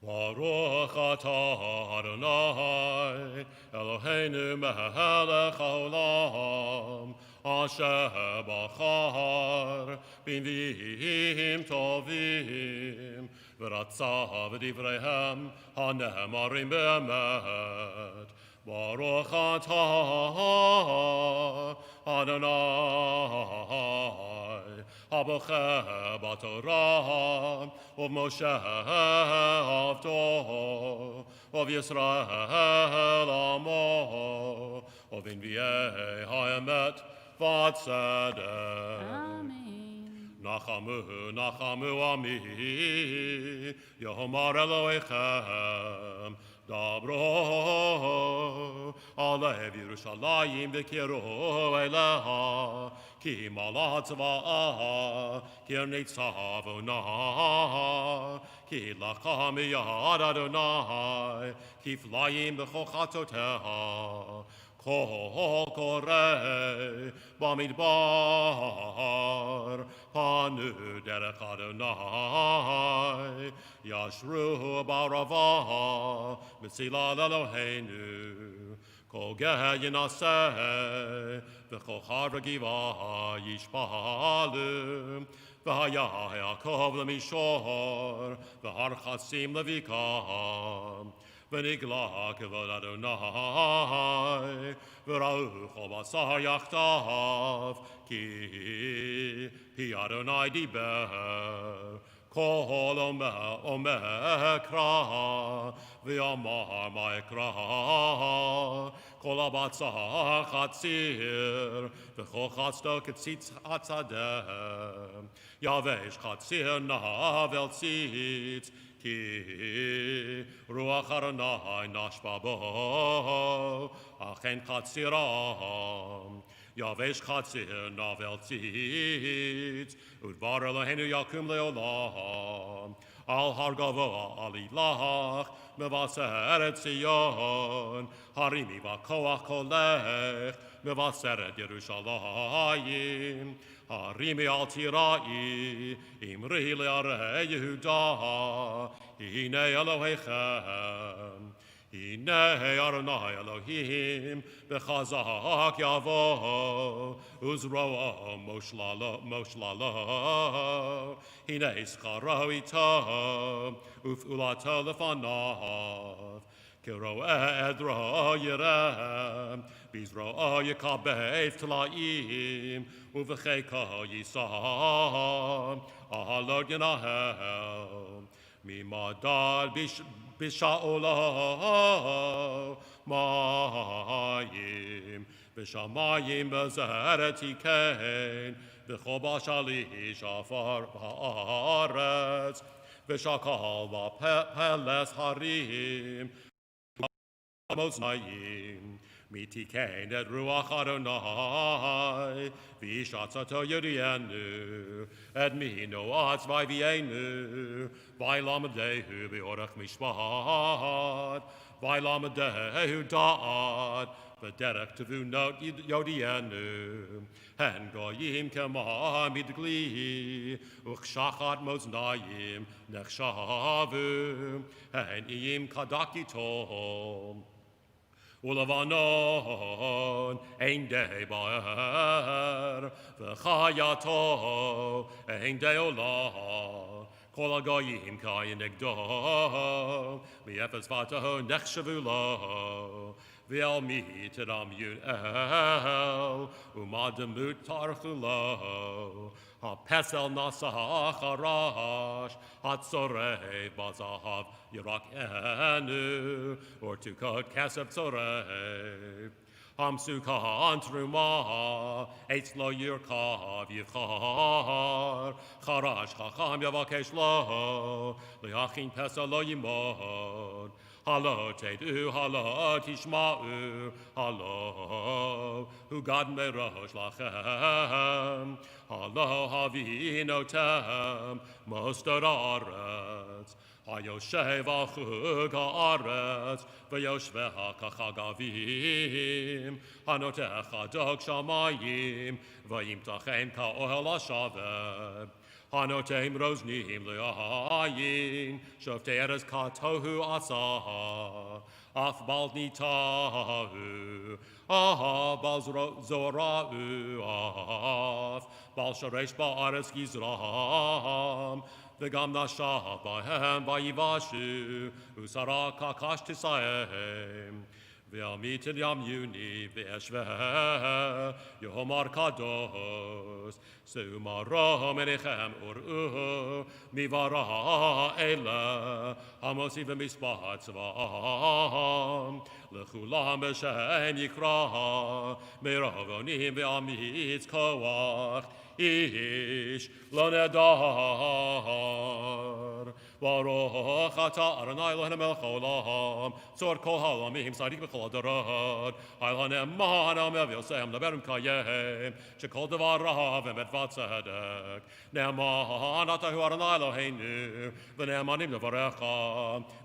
Baruch atah Adonai, Eloheinu melech haolam, asher bachar b'nviim tovim, v'ratza v'divreihem hanemarim be'emet. Baruch atah Adonai, Habocheh b'Torah, of Moshe avto, of Yisrael amo, of Inviei ha'emet v'tzedek. Amen. Nachamu ami, Yehomar Elohechem, Dabro alev Yerushalayim v'kiru eleha, ki malat tzva'ah, ki nitzav ona, ki lacham yad Adonai, ki flayim b'chochatoteha, kol koreh b'midbar, panu derech Adonai, yashru b'arava, Mitzilal Eloheinu, kol geh yinaseh, v'chol har v'giva yishpalu, v'haya Yaakov l'mishor, v'har chasim levikah, v'nigla kevod Adonai, v'ra'u chol basar yachtav, ki pi Adonai diber, kol omer kra, v'yamar ma'ekra, kol abatzah chatzir, v'chol chatzto ketzitz atzadeh, yavesh chatzir navel tzitz, ki ruach Adonai nashba bo, achen chatzirah, Yavesh chatzir navel tzitz, udvar Eloheinu yakum leolam, al har gavoa alilach, mevaseret Zion, harimi v'koach kolech, mevaseret Yerushalayim, harimi al tirai, imri le'arei Yehuda, hine Elohechem, hine Adonai Elohim, b'chazak yavo, uzroa moshlalo, hine ischaro ito, uf'ulato lefanav, kiro edro yirem, bizro yikabev tlaim, uv'cheka yisam, ahalod yanahel, mimadal B'sha'olo mayim, b'shamayim b'zeret yikein, וכל בשלי שפר בארץ, ושקל בפלס הרים, מאזניים, מתיקן את רוח אדוני, וישץ אותו ידיענו, את מינו עד צביינו, וילמדהו באורך משפט, וילמדהו דעת, בדרך תבונות יודיענו, הן גויים כמה מדגלי, וכשחת מאזניים נחשבו, הן איים כדק איתו. ולבנון אין די באר, וחייתו אין די עולה. כל הגויים קין נגדו, מאפס פתהו נחשבו לו. ועל מי תדמיון אל, ומה דמות תערכו לו. הפסל נסך הרש, הצורף בזהב ירקנו, ורתוקות כסף צורף. המסוכן תרומה, עץ לא ירכב יבחר, חרש חכם יבקש לו, להכין פסל לא ימוד. הלא תדעו, הלא תשמעו, הלא הוגד מראש לכם, הלא הבינותם מוסדות הארץ, היושב על חוג הארץ, ויושביה כחגבים, הנותך דוג שמיים, וימתחם כאוהל השבת. הנותם רוזנים לעין, שופטי ארץ כתוהו עשה, אף בל ניטהו, בל זורעו, אף בל שרש בארץ גזרם, וגם נשב בהם ויבשו, ושרה כקש תסיים. ועל מי תדמייני ואשווה, יאמר קדוש, שאו מרום עיניכם וראו, מברא אלה, המוסיף במספר צבאם, לכולם בשם יקרא, מרוב אונים ואמיץ כוח, איש לא נדר. ברוך אתה אדוני אלוהינו מלך העולם, צור כל העולמים, צדיק בכל הדורות, הנאמן המלך ויוסם מדבר ומקיים, שכל דבריו אמת וצדק. נאמן אתה הוא אדוני אלוהינו, ונאמנים דבריך,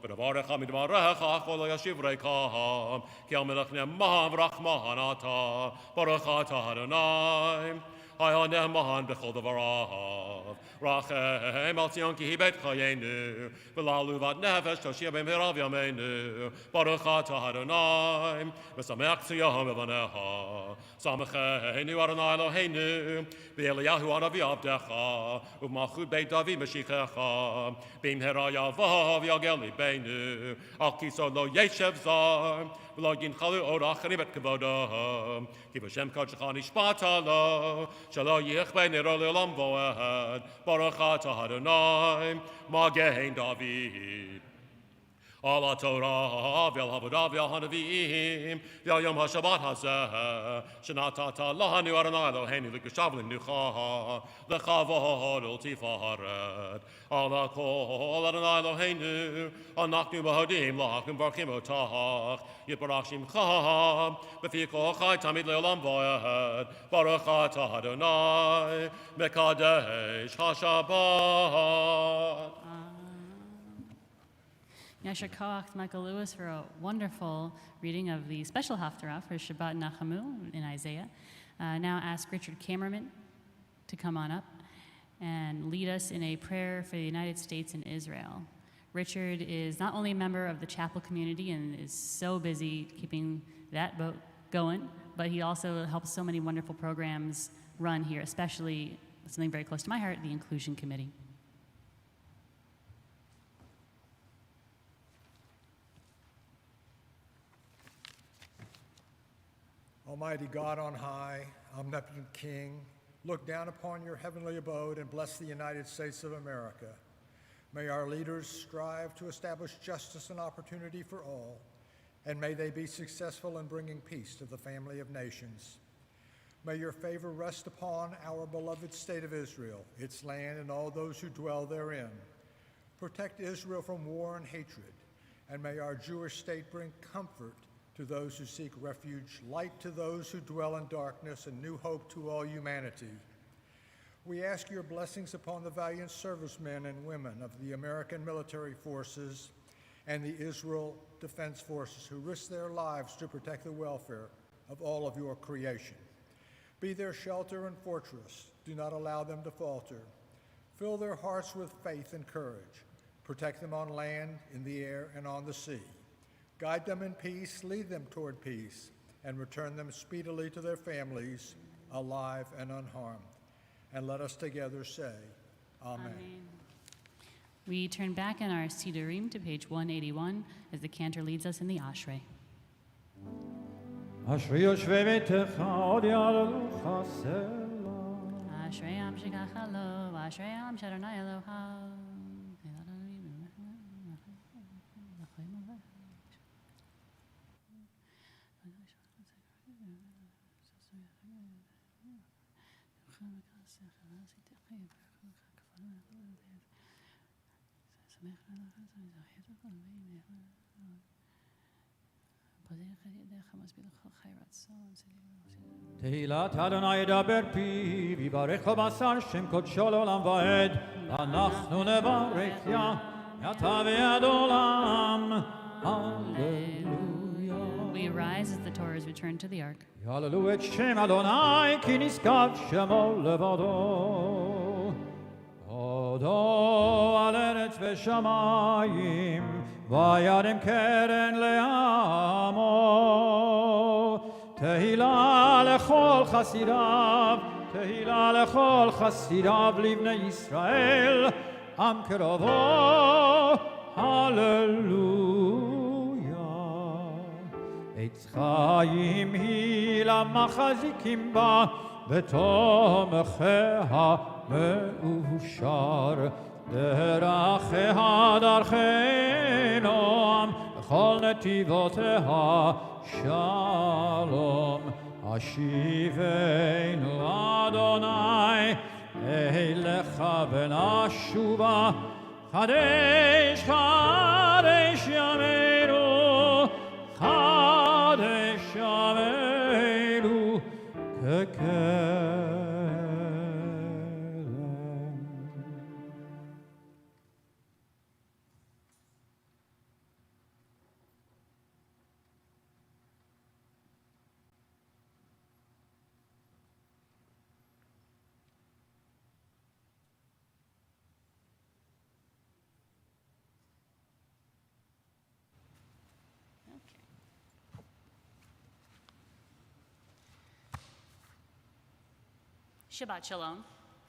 ודבריך מדבריך כל לא ישיב ריקם, כי המלך נאמן ורחמן אתה, ברוך אתה אדוני. היה נאמן בכל דבריו, רחם על ציון כי היא בית חיינו, ולעלובת נפש תושיע במהרה בימינו, ברוך אתה אדוני, ושמח ציון בבניך, שמחנו אדוני אלוהינו, באליהו הנביא עבדך, ובמלכות בית דוד משיחך, במהרה יבוא ויגל ליבנו, על כיסאו לא ישב זר, ולא ינחלו עוד אחרים את כבודם, כי בשם קודשך נשבעת לו, שלא יכבה נרו לעולם ועד, ברוך אתה אדוני, מגן דוד. על התורה ועל העבודה ועל הנביאים ועל יום השבת הזה, שנתת לנו אדוני אלוהינו לקדושה ולמנוחה, לכבוד ולתפארת. על הכל אדוני אלוהינו, אנחנו מודים לך ומברכים אותך, יתברך שמך בפי כל חי תמיד לעולם ועד, ברוך אתה אדוני, מקדש השבת. Yasher Koach Michael Lewis for a wonderful reading of the special Haftarah for Shabbat Nachamu in Isaiah. Now ask Richard Kamerman to come on up and lead us in a prayer for the United States and Israel. Richard is not only a member of the chapel community and is so busy keeping that boat going, but he also helps so many wonderful programs run here, especially something very close to my heart, the Inclusion Committee. Almighty God on high, omnipotent King, look down upon your heavenly abode and bless the United States of America. May our leaders strive to establish justice and opportunity for all, and may they be successful in bringing peace to the family of nations. May your favor rest upon our beloved state of Israel, its land, and all those who dwell therein. Protect Israel from war and hatred, and may our Jewish state bring comfort to those who seek refuge, light to those who dwell in darkness, and new hope to all humanity. We ask your blessings upon the valiant servicemen and women of the American military forces and the Israel Defense Forces who risk their lives to protect the welfare of all of your creation. Be their shelter and fortress. Do not allow them to falter. Fill their hearts with faith and courage. Protect them on land, in the air, and on the sea. Guide them in peace, lead them toward peace, and return them speedily to their families, alive and unharmed. And let us together say, Amen. Amen. We turn back in our Sidurim to page 181 as the cantor leads us in the Ashrei. אשרי יושבי ביתך עוד יעללוך סלע. Ashrei am shekach lo, Ashrei am shadonai Eloha. תהילת אדוני ידבר פיו, יברך כל בשר שם קודשו לעולם ועד. אנחנו נברך אתה ועד עולם. הללויה. We rise as the Torah is returned to the ark. יהללו את שם אדוני, כי נשגב שמו לבדו. הודו על ארץ ושמיים, וירם קרן לעמו. תהילה לכל חסידיו, תהילה לכל חסידיו לבני ישראל, עם קרובו, הללויה. עץ חיים היא למחזיקים בה, בתומכיה מאושר. דרכיה דרכי נועם, בכל נתיבותיה שלום. השיבנו אדוני אליך ונשובה, חדש חדש ימינו, חדש ימינו ככרם. Shabbat Shalom.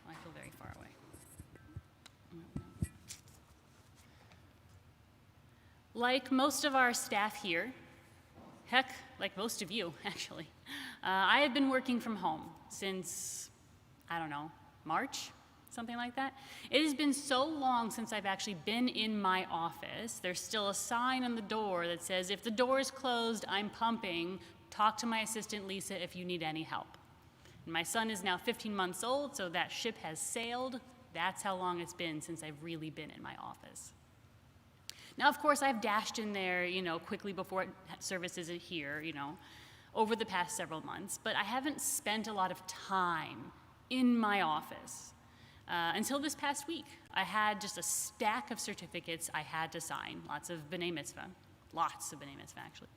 Oh, I feel very far away. Like most of our staff here, heck, like most of you, actually, I have been working from home since, I don't know, March, something like that. It has been so long since I've actually been in my office. There's still a sign on the door that says, if the door is closed, I'm pumping. Talk to my assistant, Lisa, if you need any help. My son is now 15 months old, so that ship has sailed. That's how long it's been since I've really been in my office. Now, of course, I've dashed in there, quickly before services here, over the past several months, but I haven't spent a lot of time in my office until this past week. I had just a stack of certificates I had to sign, lots of B'nai Mitzvah, actually.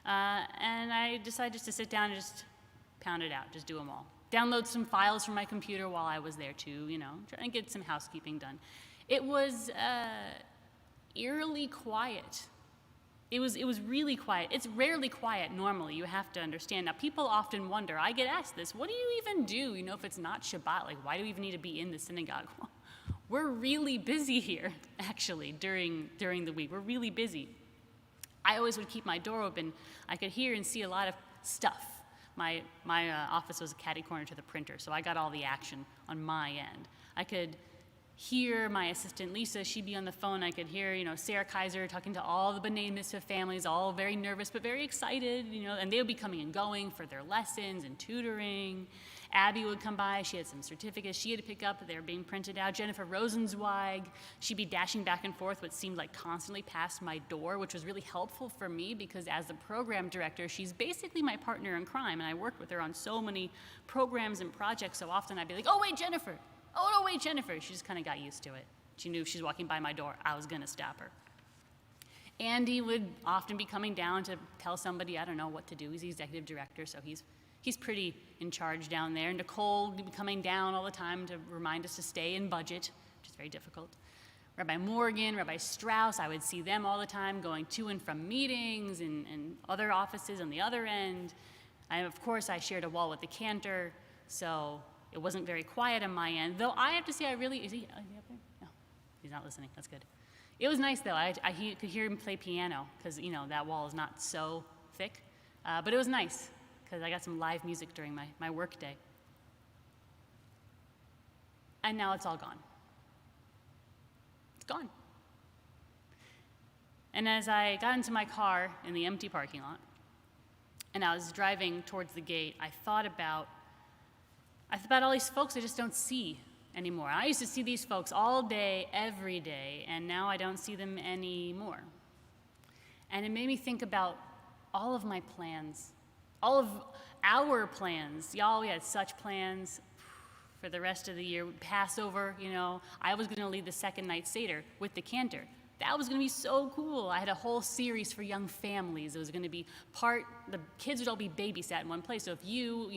And I decided just to sit down and just pound it out, just do them all. Download some files from my computer while I was there too, trying to get some housekeeping done. It was eerily quiet. It was really quiet. It's rarely quiet normally, you have to understand. Now, people often wonder, I get asked this, what do you even do, if it's not Shabbat? Like, why do we even need to be in the synagogue? Well, we're really busy here, actually, during the week. We're really busy. I always would keep my door open. I could hear and see a lot of stuff. My office was a catty corner to the printer, so I got all the action on my end. I could hear my assistant Lisa, she'd be on the phone. I could hear, Sarah Kaiser talking to all the B'nai Mitzvah families, all very nervous but very excited, and they would be coming and going for their lessons and tutoring. Abby would come by. She had some certificates she had to pick up that they were being printed out. Jennifer Rosenzweig, she'd be dashing back and forth what seemed like constantly past my door, which was really helpful for me because as the program director, she's basically my partner in crime, and I worked with her on so many programs and projects. So often I'd be like, oh, wait, Jennifer. Oh, no, wait, Jennifer. She just kind of got used to it. She knew if she's walking by my door, I was going to stop her. Andy would often be coming down to tell somebody, I don't know what to do. He's the executive director, so he's pretty in charge down there. Nicole would be coming down all the time to remind us to stay in budget, which is very difficult. Rabbi Morgan, Rabbi Strauss, I would see them all the time going to and from meetings and other offices on the other end. Of course, I shared a wall with the cantor, so it wasn't very quiet on my end, though I have to say is he up there? No, he's not listening. That's good. It was nice, though. I could hear him play piano because, that wall is not so thick. But it was nice because I got some live music during my work day. And now it's all gone. It's gone. And as I got into my car in the empty parking lot, and I was driving towards the gate, I thought about all these folks I just don't see anymore. I used to see these folks all day, every day, and now I don't see them anymore. And it made me think about all of my plans, all of our plans. Y'all, we had such plans for the rest of the year. Passover, I was going to lead the second night Seder with the cantor. That was going to be so cool. I had a whole series for young families. It was going to be the kids would all be babysat in one place. So if you,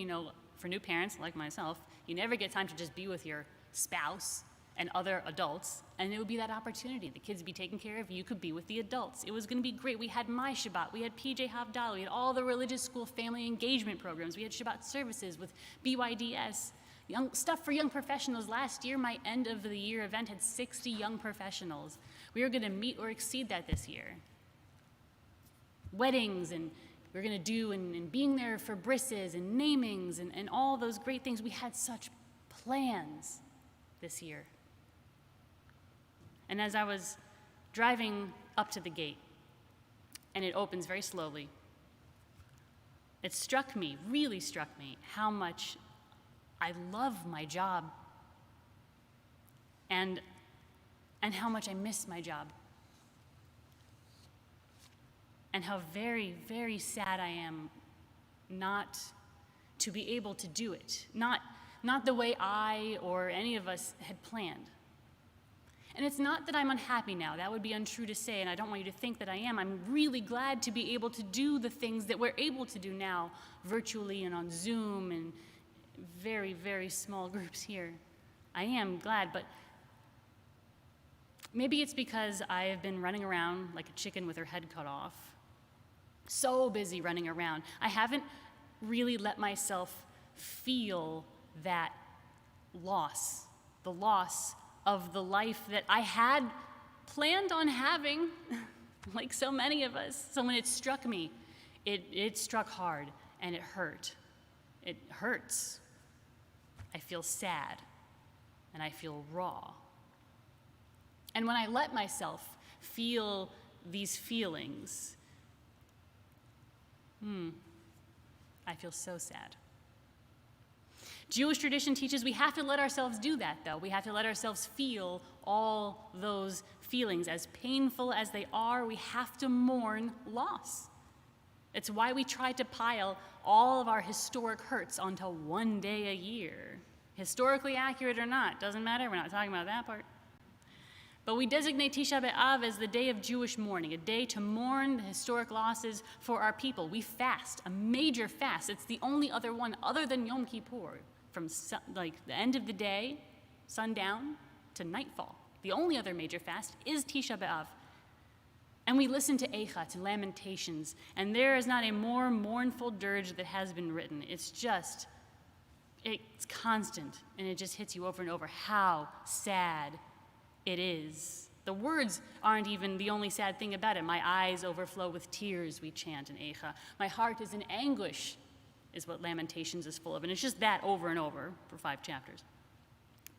for new parents like myself, you never get time to just be with your spouse and other adults, and it would be that opportunity. The kids would be taken care of, you could be with the adults. It was going to be great. We had My Shabbat, we had PJ Havdalah, we had all the religious school family engagement programs, we had Shabbat services with BYDS, stuff for young professionals. Last year, my end of the year event had 60 young professionals. We were going to meet or exceed that this year. Weddings, and we're going to do, and being there for brisses and namings and all those great things. We had such plans this year. And as I was driving up to the gate, and it opens very slowly, it really struck me, how much I love my job and how much I miss my job. And how very, very sad I am not to be able to do it. Not the way I or any of us had planned. And it's not that I'm unhappy now. That would be untrue to say, and I don't want you to think that I am. I'm really glad to be able to do the things that we're able to do now, virtually and on Zoom and very, very small groups here. I am glad, but maybe it's because I have been running around like a chicken with her head cut off. So busy running around. I haven't really let myself feel that loss, the loss of the life that I had planned on having, like so many of us. So when it struck me, it struck hard and it hurt. It hurts. I feel sad and I feel raw. And when I let myself feel these feelings, I feel so sad. Jewish tradition teaches we have to let ourselves do that, though. We have to let ourselves feel all those feelings. As painful as they are, we have to mourn loss. It's why we try to pile all of our historic hurts onto one day a year. Historically accurate or not, doesn't matter. We're not talking about that part. But we designate Tisha B'Av as the day of Jewish mourning, a day to mourn the historic losses for our people. We fast, a major fast. It's the only other one other than Yom Kippur, from the end of the day, sundown, to nightfall. The only other major fast is Tisha B'Av. And we listen to Eicha, to Lamentations, and there is not a more mournful dirge that has been written. It's constant, and it just hits you over and over how sad it is. The words aren't even the only sad thing about it. My eyes overflow with tears, we chant in Eicha. My heart is in anguish, is what Lamentations is full of. And it's just that over and over for 5 chapters.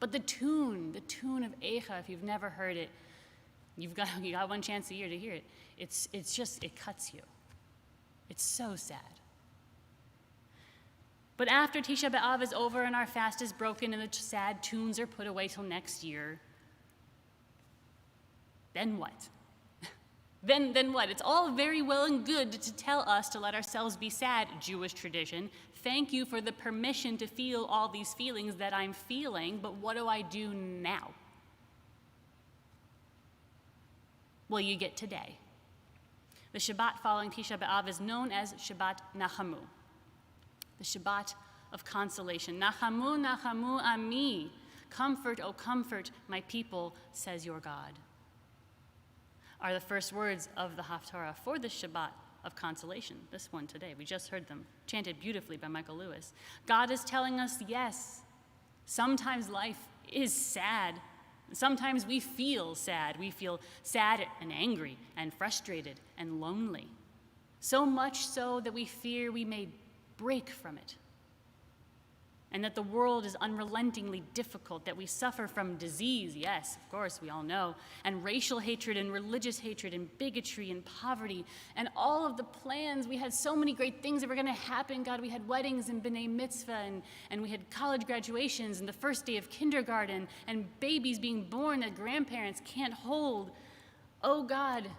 But the tune of Eicha, if you've never heard it, you got one chance a year to hear it. It's just, it cuts you. It's so sad. But after Tisha B'Av is over and our fast is broken and the sad tunes are put away till next year, then what? Then what? It's all very well and good to tell us to let ourselves be sad, Jewish tradition. Thank you for the permission to feel all these feelings that I'm feeling, but what do I do now? Well, you get today. The Shabbat following Tisha B'Av is known as Shabbat Nachamu, the Shabbat of consolation. Nachamu, Nachamu Ami. Comfort, oh comfort, my people, says your God, are the first words of the Haftarah for the Shabbat of consolation, this one today. We just heard them chanted beautifully by Michael Lewis. God is telling us, yes, sometimes life is sad. Sometimes we feel sad. We feel sad and angry and frustrated and lonely. So much so that we fear we may break from it. And that the world is unrelentingly difficult, that we suffer from disease, yes, of course, we all know, and racial hatred and religious hatred and bigotry and poverty, and all of the plans. We had so many great things that were going to happen. God, we had weddings and B'nai Mitzvah, and we had college graduations and the first day of kindergarten, and babies being born that grandparents can't hold. Oh God,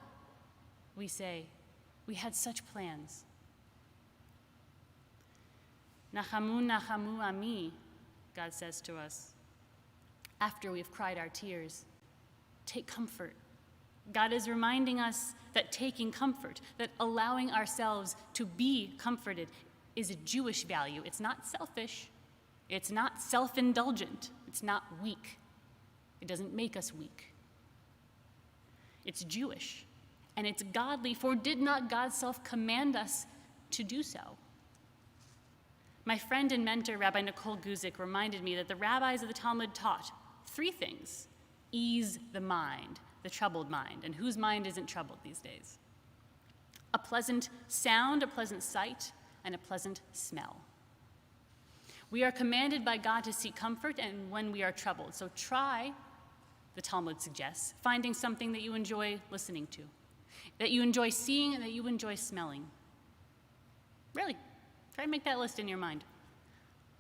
we say, we had such plans. Nachamu, Nachamu Ami, God says to us. After we've cried our tears, take comfort. God is reminding us that taking comfort, that allowing ourselves to be comforted is a Jewish value. It's not selfish. It's not self-indulgent. It's not weak. It doesn't make us weak. It's Jewish, and it's godly, for did not God self command us to do so? My friend and mentor, Rabbi Nicole Guzik, reminded me that the rabbis of the Talmud taught three things: ease the mind, the troubled mind, and whose mind isn't troubled these days? A pleasant sound, a pleasant sight, and a pleasant smell. We are commanded by God to seek comfort and when we are troubled. So try, the Talmud suggests, finding something that you enjoy listening to, that you enjoy seeing, and that you enjoy smelling. Really. Try to make that list in your mind.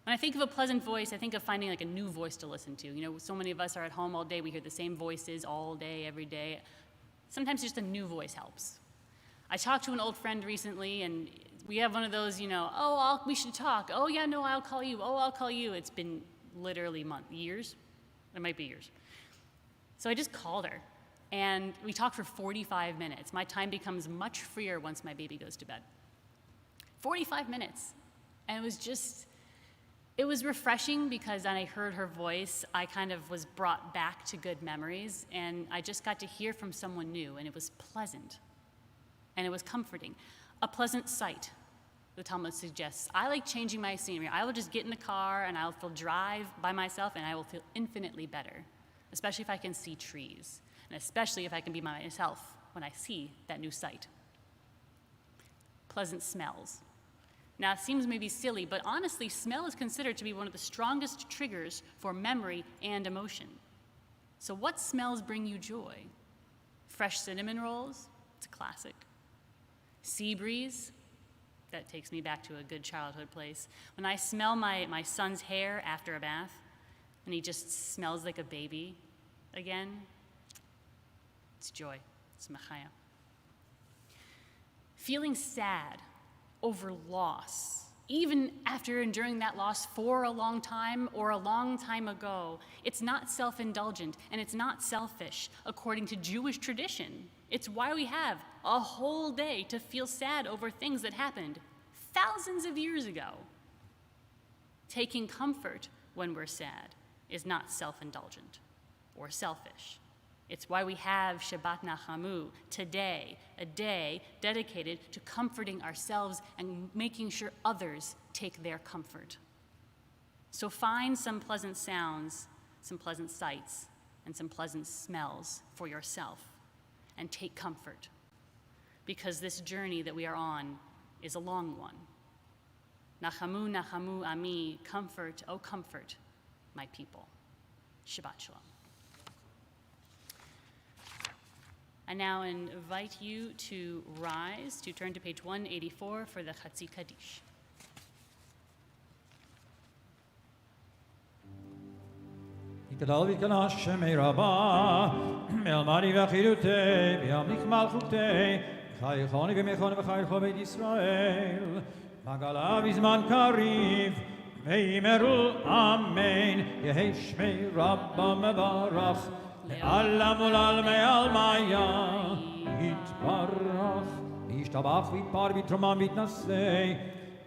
When I think of a pleasant voice, I think of finding like a new voice to listen to. You know, so many of us are at home all day. We hear the same voices all day, every day. Sometimes just a new voice helps. I talked to an old friend recently, and we have one of those, we should talk. Oh, yeah, no, I'll call you. Oh, I'll call you. It's been literally years. It might be years. So I just called her, and we talked for 45 minutes. My time becomes much freer once my baby goes to bed. 45 minutes. And it was refreshing because when I heard her voice, I kind of was brought back to good memories, and I just got to hear from someone new, and it was pleasant, and it was comforting. A pleasant sight, the Talmud suggests. I like changing my scenery. I will just get in the car, and I'll drive by myself, and I will feel infinitely better, especially if I can see trees, and especially if I can be myself when I see that new sight. Pleasant smells. Now, it seems maybe silly, but honestly, smell is considered to be one of the strongest triggers for memory and emotion. So what smells bring you joy? Fresh cinnamon rolls, it's a classic. Sea breeze, that takes me back to a good childhood place. When I smell my son's hair after a bath, and he just smells like a baby again, it's joy, it's machaya. Feeling sad over loss, even after enduring that loss for a long time or a long time ago, it's not self-indulgent and it's not selfish according to Jewish tradition. It's why we have a whole day to feel sad over things that happened thousands of years ago. Taking comfort when we're sad is not self-indulgent or selfish. It's why we have Shabbat Nachamu today, a day dedicated to comforting ourselves and making sure others take their comfort. So find some pleasant sounds, some pleasant sights, and some pleasant smells for yourself, and take comfort, because this journey that we are on is a long one. Nachamu, Nachamu Ami, comfort, oh comfort, my people. Shabbat Shalom. I now invite you to rise to turn to page 184 for the Chatzi Kaddish. יגדל ויקדש שמי רבה, מאלמדי וחירותי, וימליך מלכותי, חי חוני ומכוני וחי כל בית ישראל, מגלה בזמן קריב, ויאמרו אמן, יהי שמי רבה מברך, לעלם ולעלמי עלמיה, יתברך, וישתבח ויתפאר ויתרומם ויתנשא,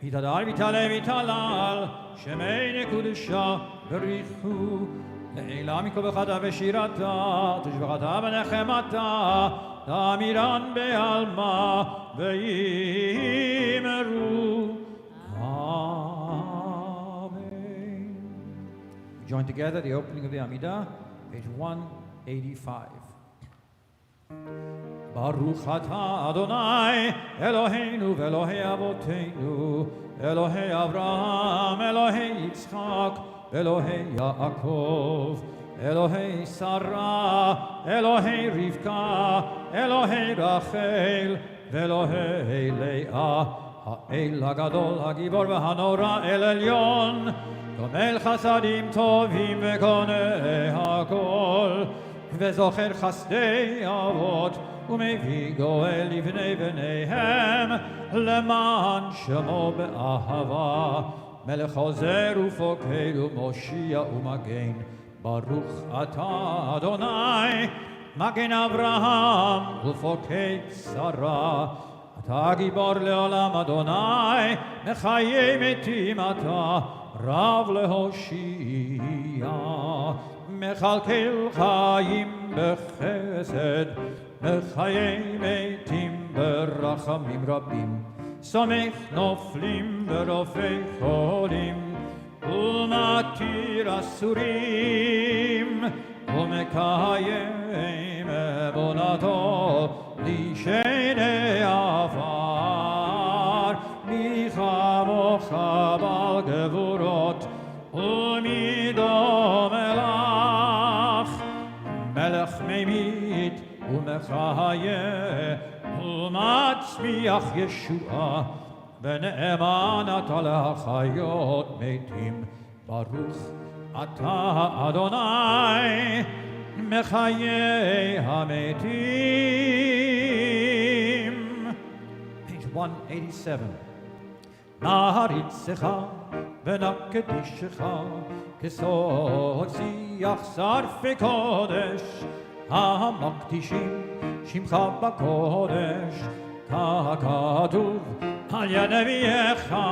ויתהדר ויתעלה ויתהלל, שמי נקודשה בריחו, לעילה מכל בחדה ושירתה, תשבחתה ונחמתה, תאמירן בעלמה, ויאמרו Amen. We join together the opening of the Amidah, page 185. Baruch atah Adonai, Eloheinu ve'Elohei avoteinu, Elohei Avraham, Elohei Yitzchak, Elohei Yaakov, Elohei Sarah, Elohei Rivka, Elohei Rachel, Elohei Leah, Ha'el HaGadol, HaGibor v'Hanora, El Elyon, Gomel Chasadim Tovim v'Konei HaKol, V'Zocher Chasdei Avot, U'Mevii Goel Livnei B'neihem, Leman Shemo Be'ahava, Melech Hozer Ufoked U'Moshia U'Magen, Baruch Atah Adonai, Magen Avraham Ufoked Sarah, Atah Gibor Le'olam Adonai, Mechayei Metim Atah, Rav Lehoshia, Mechalkel Chaim Bechesed, Mechayei Metim Berachamim Rabim, Samech Noflim Berofei Cholim, Umatir Asurim, Umekayem Ebonato, Lishenei Afar, Michamocha Bal Gevurot, Umidom Elach, Melech Meimit, Umechayeh, Umatzmiach Yeshua, Bene'emanat Alachayot Metim, Baruch Atah Adonai, Mechayei HaMetim. Page 187. Naharitzecha v'nakedishecha, Kesod Siach Sarfei Kodesh, HaMakdishim Shimcha B'Kodesh, Ka'katuv Al Yad Neviyecha,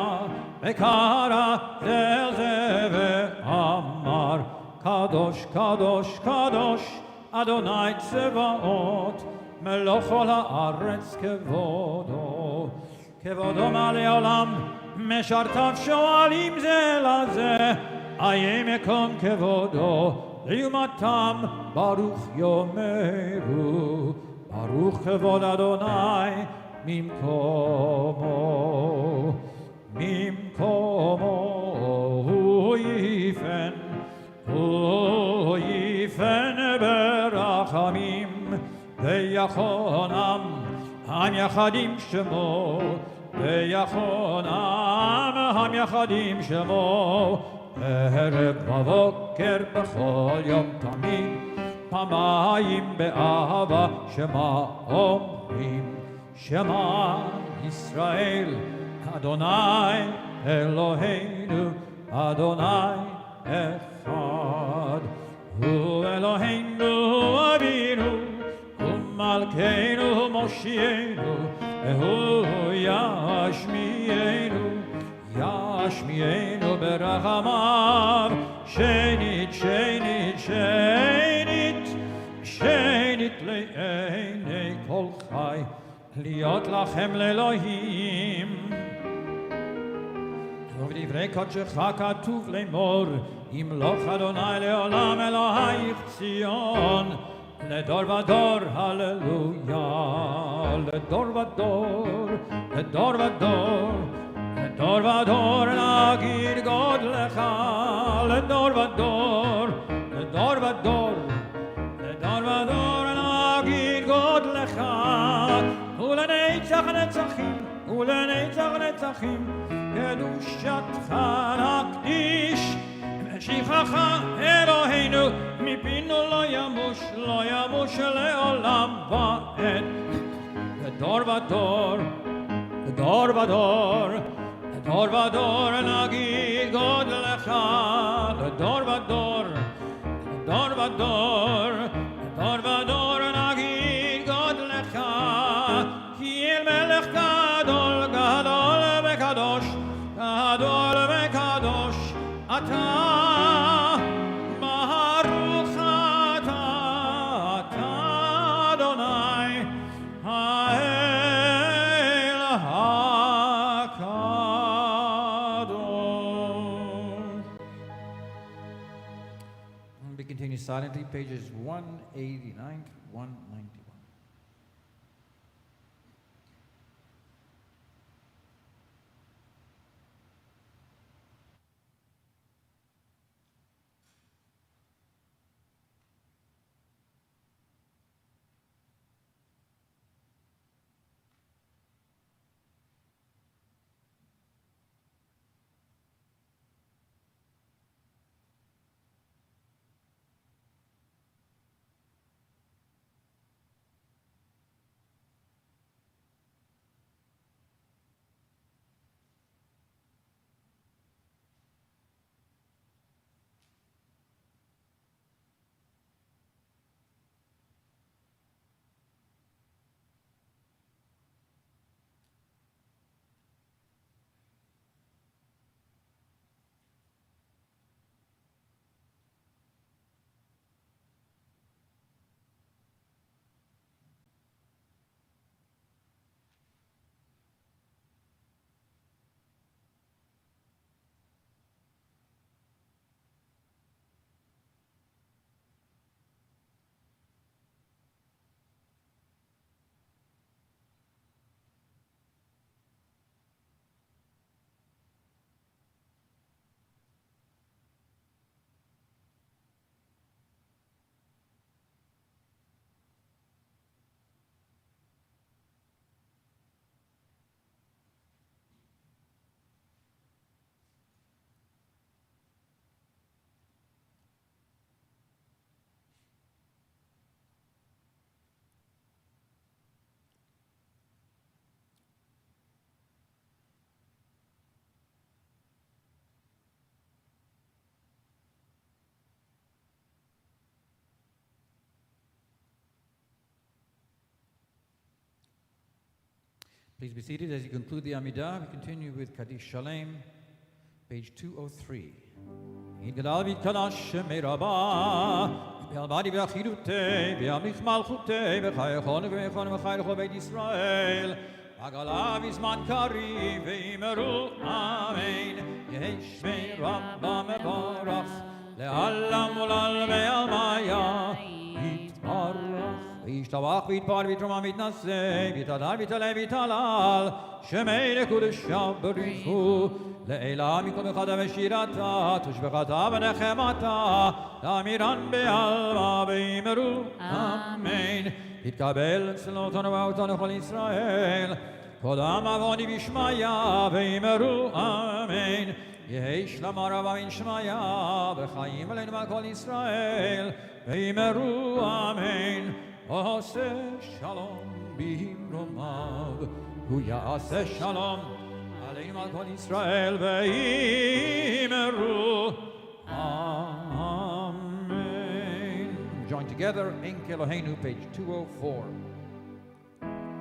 V'kara Zel Ze ve'amar, Kadosh, Kadosh, Kadosh, Adonai Tzevaot, Meloch ol haaretz kevodo, Kevodo malei olam, Meshartav shoalim ze laze, Aye mekom kevodo, Liumatam Baruch Yomeru, Baruch Kevod Adonai Mimkomo, Mimkomo Hu yifen berachamim Veyachonam Ham Yachadim Shemo, Veyachonam Ham Yachadim Shemo, ערב בבוקר בכל יום תמיד, פעמיים באהבה שמה אומרים, שמע ישראל, אדוני אלוהינו, אדוני אחד. הוא אלוהינו אבינו, ומלכנו מושיענו, והוא ישמיענו, ישמיענו ברחמיו, שנית, שנית, שנית, שנית לעיני כל חי, להיות לכם לאלוהים. ובדברי קודשך כתוב לאמור, ימלוך אדוני לעולם אלוהיך ציון, לדור ודור, הללויה, לדור ודור, לדור ודור, לדור ודור נגיד גודלך, לדור ודור, לדור לנצחים ולנצח נצחים קדושתך נקדיש משיחך אלוהינו מפינו לא ימוש לעולם ועד לדור ודור לדור ודור לדור ודור נגיד גודלך לדור ודור לדור ודור לדור ודור נגיד גודלך כי אל מלך גדול גדול וקדוש גדול וקדוש אתה ברוך אתה אדוני האל הקדוש. We continue silently, pages 189 to 191. Please be seated as you conclude the Amidah. We continue with Kaddish Shalem, page 203. יתגדל ויתקדש שמי רבה, בעלבדי ואחידותי, וימליך מלכותי, וחייכון ומייכון וחי לכל בית ישראל. עגלה בזמן קריב, ואמרו אמן. יהי שמי רבה מבורך, לעלם ולעלמי עלמיה, יתברך. וישתבח ויתפאר ויתרומם ויתנשא, ויתהדר ויתעלה ויתהלל, שמי לקודשה בריחו. לעילה מכל מחדה ושירתה, תושבחתה ונחמתה, תמירן בעלמה ואמרו אמן. תתקבל צלותנו ואותנו כל ישראל, קודם עווני בשמיה ואמרו אמן. יהי שלמה רבה מן שמיה, וחיים עלינו ועל כל ישראל, ואמרו אמן. עושה שלום במרומיו, הוא יעשה שלום עלינו ועל כל ישראל, ואמרו amen. Join together, Ein Keloheinu, page 204.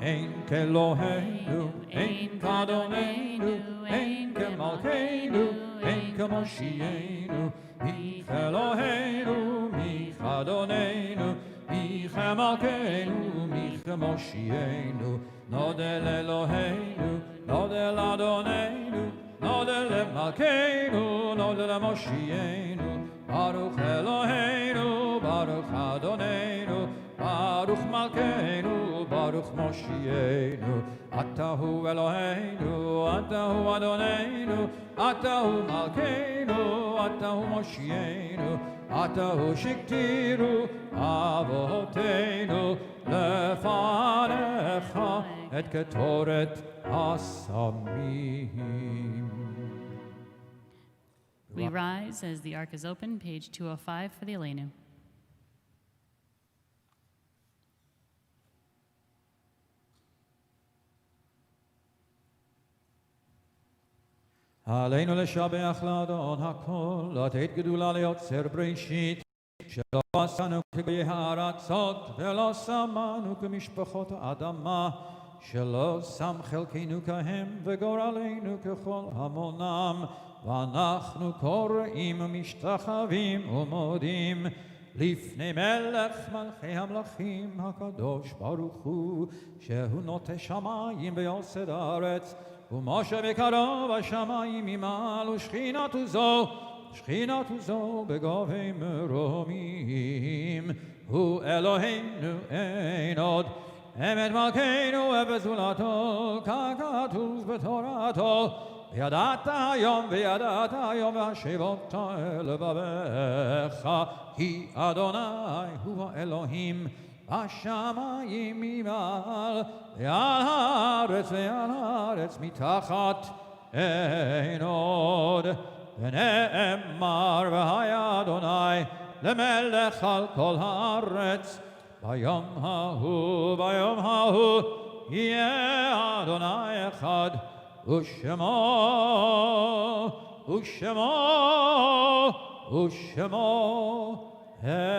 Ein Keloheinu, Ein Kadonenu, Ein Kemalkeinu, Ein Kemoshienu, Mi Keloheinu, Mi Kadonenu, Mi Kemalkeinu, Mi Kemoshienu, Nodel Eloheinu, Nodel Adonenu, Nodel Malkeinu, Nodel Moshienu, Baruch Eloheinu, Baruch Adonenu, Baruch Malkeinu, Baruch Moshienu, Atahu Eloheinu, Atahu Adonenu, Atahu Malkeinu, Atahu Moshienu, Atahu Shiktiru, Avoteinu, Lefanecha, את קטורת הסמים. We rise as the ark is open, page 205 for the Elenu. עלינו לשבח לאדון הכל, לתת גדולה ליוצר בראשית, שלא עשנו כגויי הארצות, ולא שמנו כמשפחות האדמה, שלא שם חלקנו כהם, וגורלנו ככל המונם, ואנחנו קוראים ומשתחווים ומודים, לפני מלך מלכי המלכים הקדוש ברוך הוא, שהוא נוטה שמיים ויוסד הארץ, ומשה בקרוב השמיים ממעל, ושכינתו זו בגובה מרומים. הוא אלוהינו אין עוד, אמת מלכנו ובזולתו, ככתוב בתורתו. וידעת היום והשבות אל לבביך, כי אדוני הוא האלוהים השמיים ממעל, ועל הארץ מתחת אין עוד. ונאמר והיה אדוני למלך על כל הארץ, ביום ההוא יהיה אדוני אחד, ושמו אחד.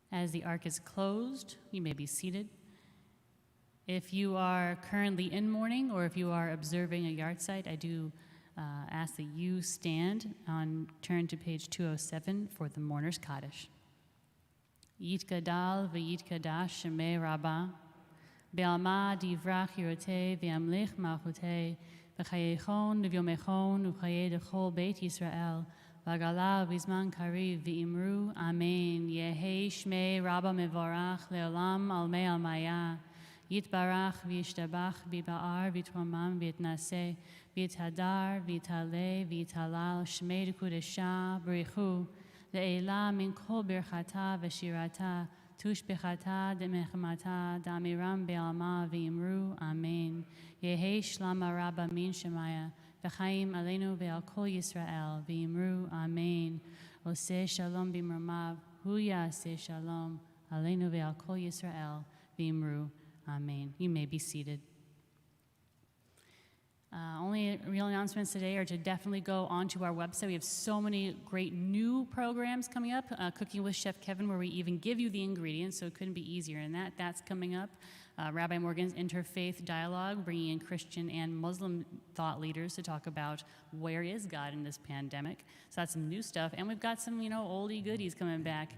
As the ark is closed, you may be seated. If you are currently in mourning or if you are observing a yard site, I do ask that you stand on turn to page 207 for the mourner's Kaddish. Yitgadal v'yitkadash shemei Rabbah, be'alma divrach yirotei ve'amlich malchutei, v'chayechon v'yomechon v'chayei dechol Beit Yisrael, v'agala v'zman kariv v'imru, amen. Yehei shmei Rabbah mevorach le'olam almei almaya, יתברך וישתבח ביבער ויתרומם ויתנשא ויתהדר ויתעלה ויתהלל שמי דקודשה בריחו לעילה מן כל ברכתה ושירתה תושבחתה דמחמתה דאמירם בעלמה ואמרו אמן. יהי שלמה רבה מן שמיה וחיים עלינו ועל כל ישראל ואמרו אמן. עושה שלום במרומיו הוא יעשה שלום עלינו ועל כל ישראל ואמרו Amen. You may be seated. Only real announcements today are to definitely go onto our website. We have so many great new programs coming up. Cooking with Chef Kevin, where we even give you the ingredients, so it couldn't be easier. And that's coming up. Rabbi Morgan's Interfaith Dialogue, bringing in Christian and Muslim thought leaders to talk about where is God in this pandemic. So that's some new stuff. And we've got some, oldie goodies coming back,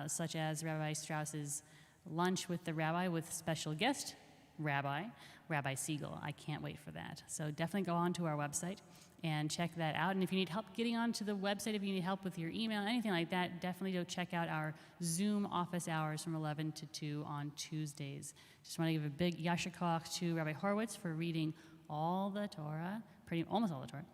such as Rabbi Strauss's Lunch with the Rabbi with special guest Rabbi Siegel. I can't wait for that. So definitely go on to our website and check that out. And if you need help getting onto the website, if you need help with your email, anything like that, definitely go check out our Zoom office hours from 11 to 2 on Tuesdays. Just want to give a big yasher koach to Rabbi Horowitz for reading all the Torah, almost all the Torah,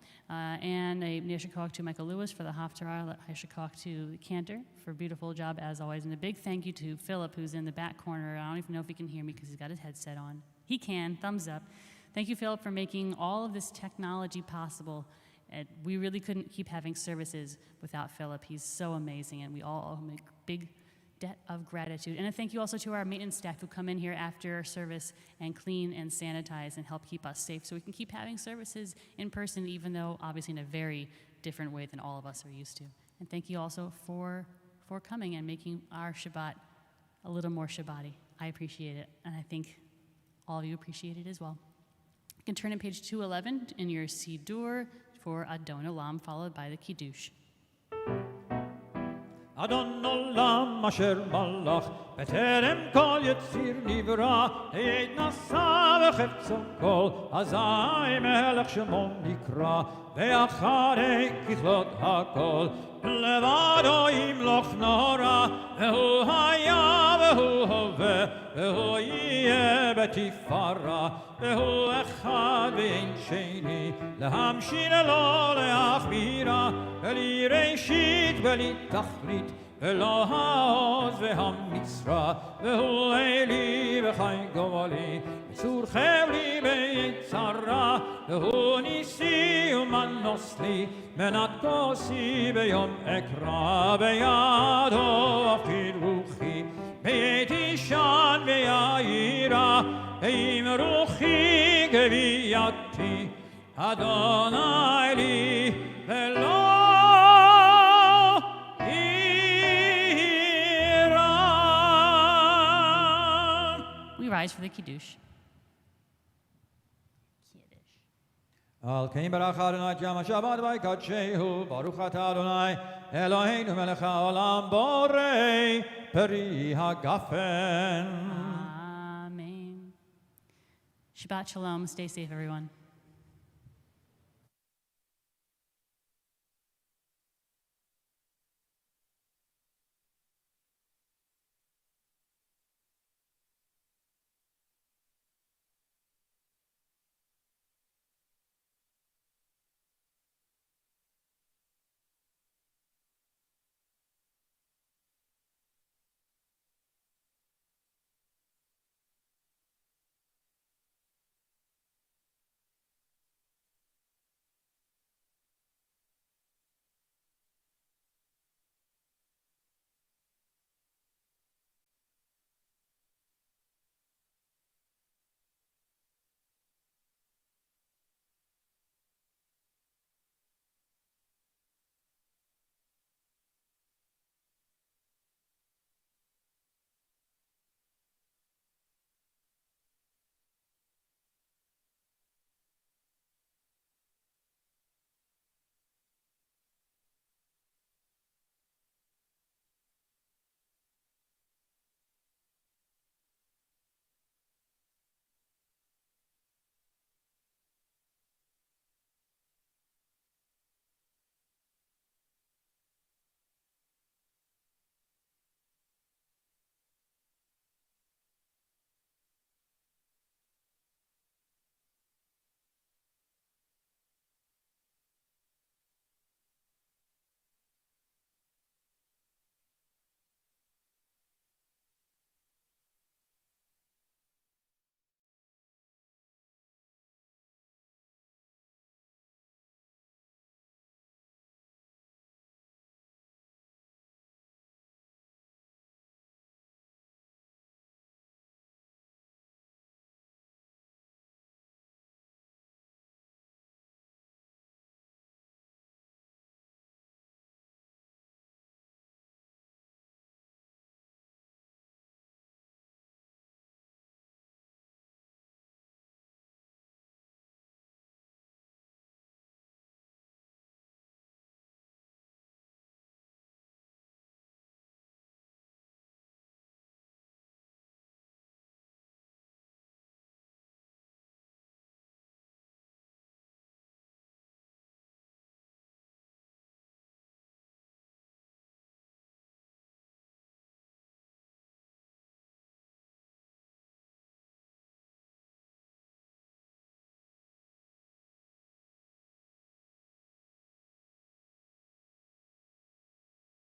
and a yasher koach to Michael Lewis for the Haftarah, yasher koach to Cantor for a beautiful job as always, and a big thank you to Philip, who's in the back corner. I don't even know if he can hear me because he's got his headset on. He can, thumbs up. Thank you, Philip, for making all of this technology possible. We really couldn't keep having services without Philip. He's so amazing, and we all owe him a big debt of gratitude. And a thank you also to our maintenance staff who come in here after our service and clean and sanitize and help keep us safe so we can keep having services in person, even though obviously in a very different way than all of us are used to. And thank you also for coming and making our Shabbat a little more Shabbat-y. I appreciate it, and I think all of you appreciate it as well. You can turn to page 211 in your Siddur for Adon Olam, followed by the Kiddush. אדון עולם אשר מלך בטרם כל יציר נברא להתנשא וחפצו כל אזי מלך שמו נקרא ואחרי ככלות הכל לבדו ימלוך נורא, והוא היה והוא הווה, והוא יהיה בתפארה, והוא אחד ואין שני, להמשיל לו להכבירה, בלי ראשית בלי תכלית, ולא העוז והמצרה, והוא אלי וחי גואלי, בצור חבלי ביצרה, והוא ניסי ומנוס לי, מנת כוסי ביום אקרא, בידו אפקיד רוחי, בעת אישן ויעירה, עם רוחי גבייתי, אדוני לי ולא Rise for the Kiddush. על כן ברוך אדוני את יום השבת ויקדשהו, ברוך אתה אדוני אלוהינו מלך העולם בורא פרי הגפן. Amen. Shabbat shalom. Stay safe, everyone.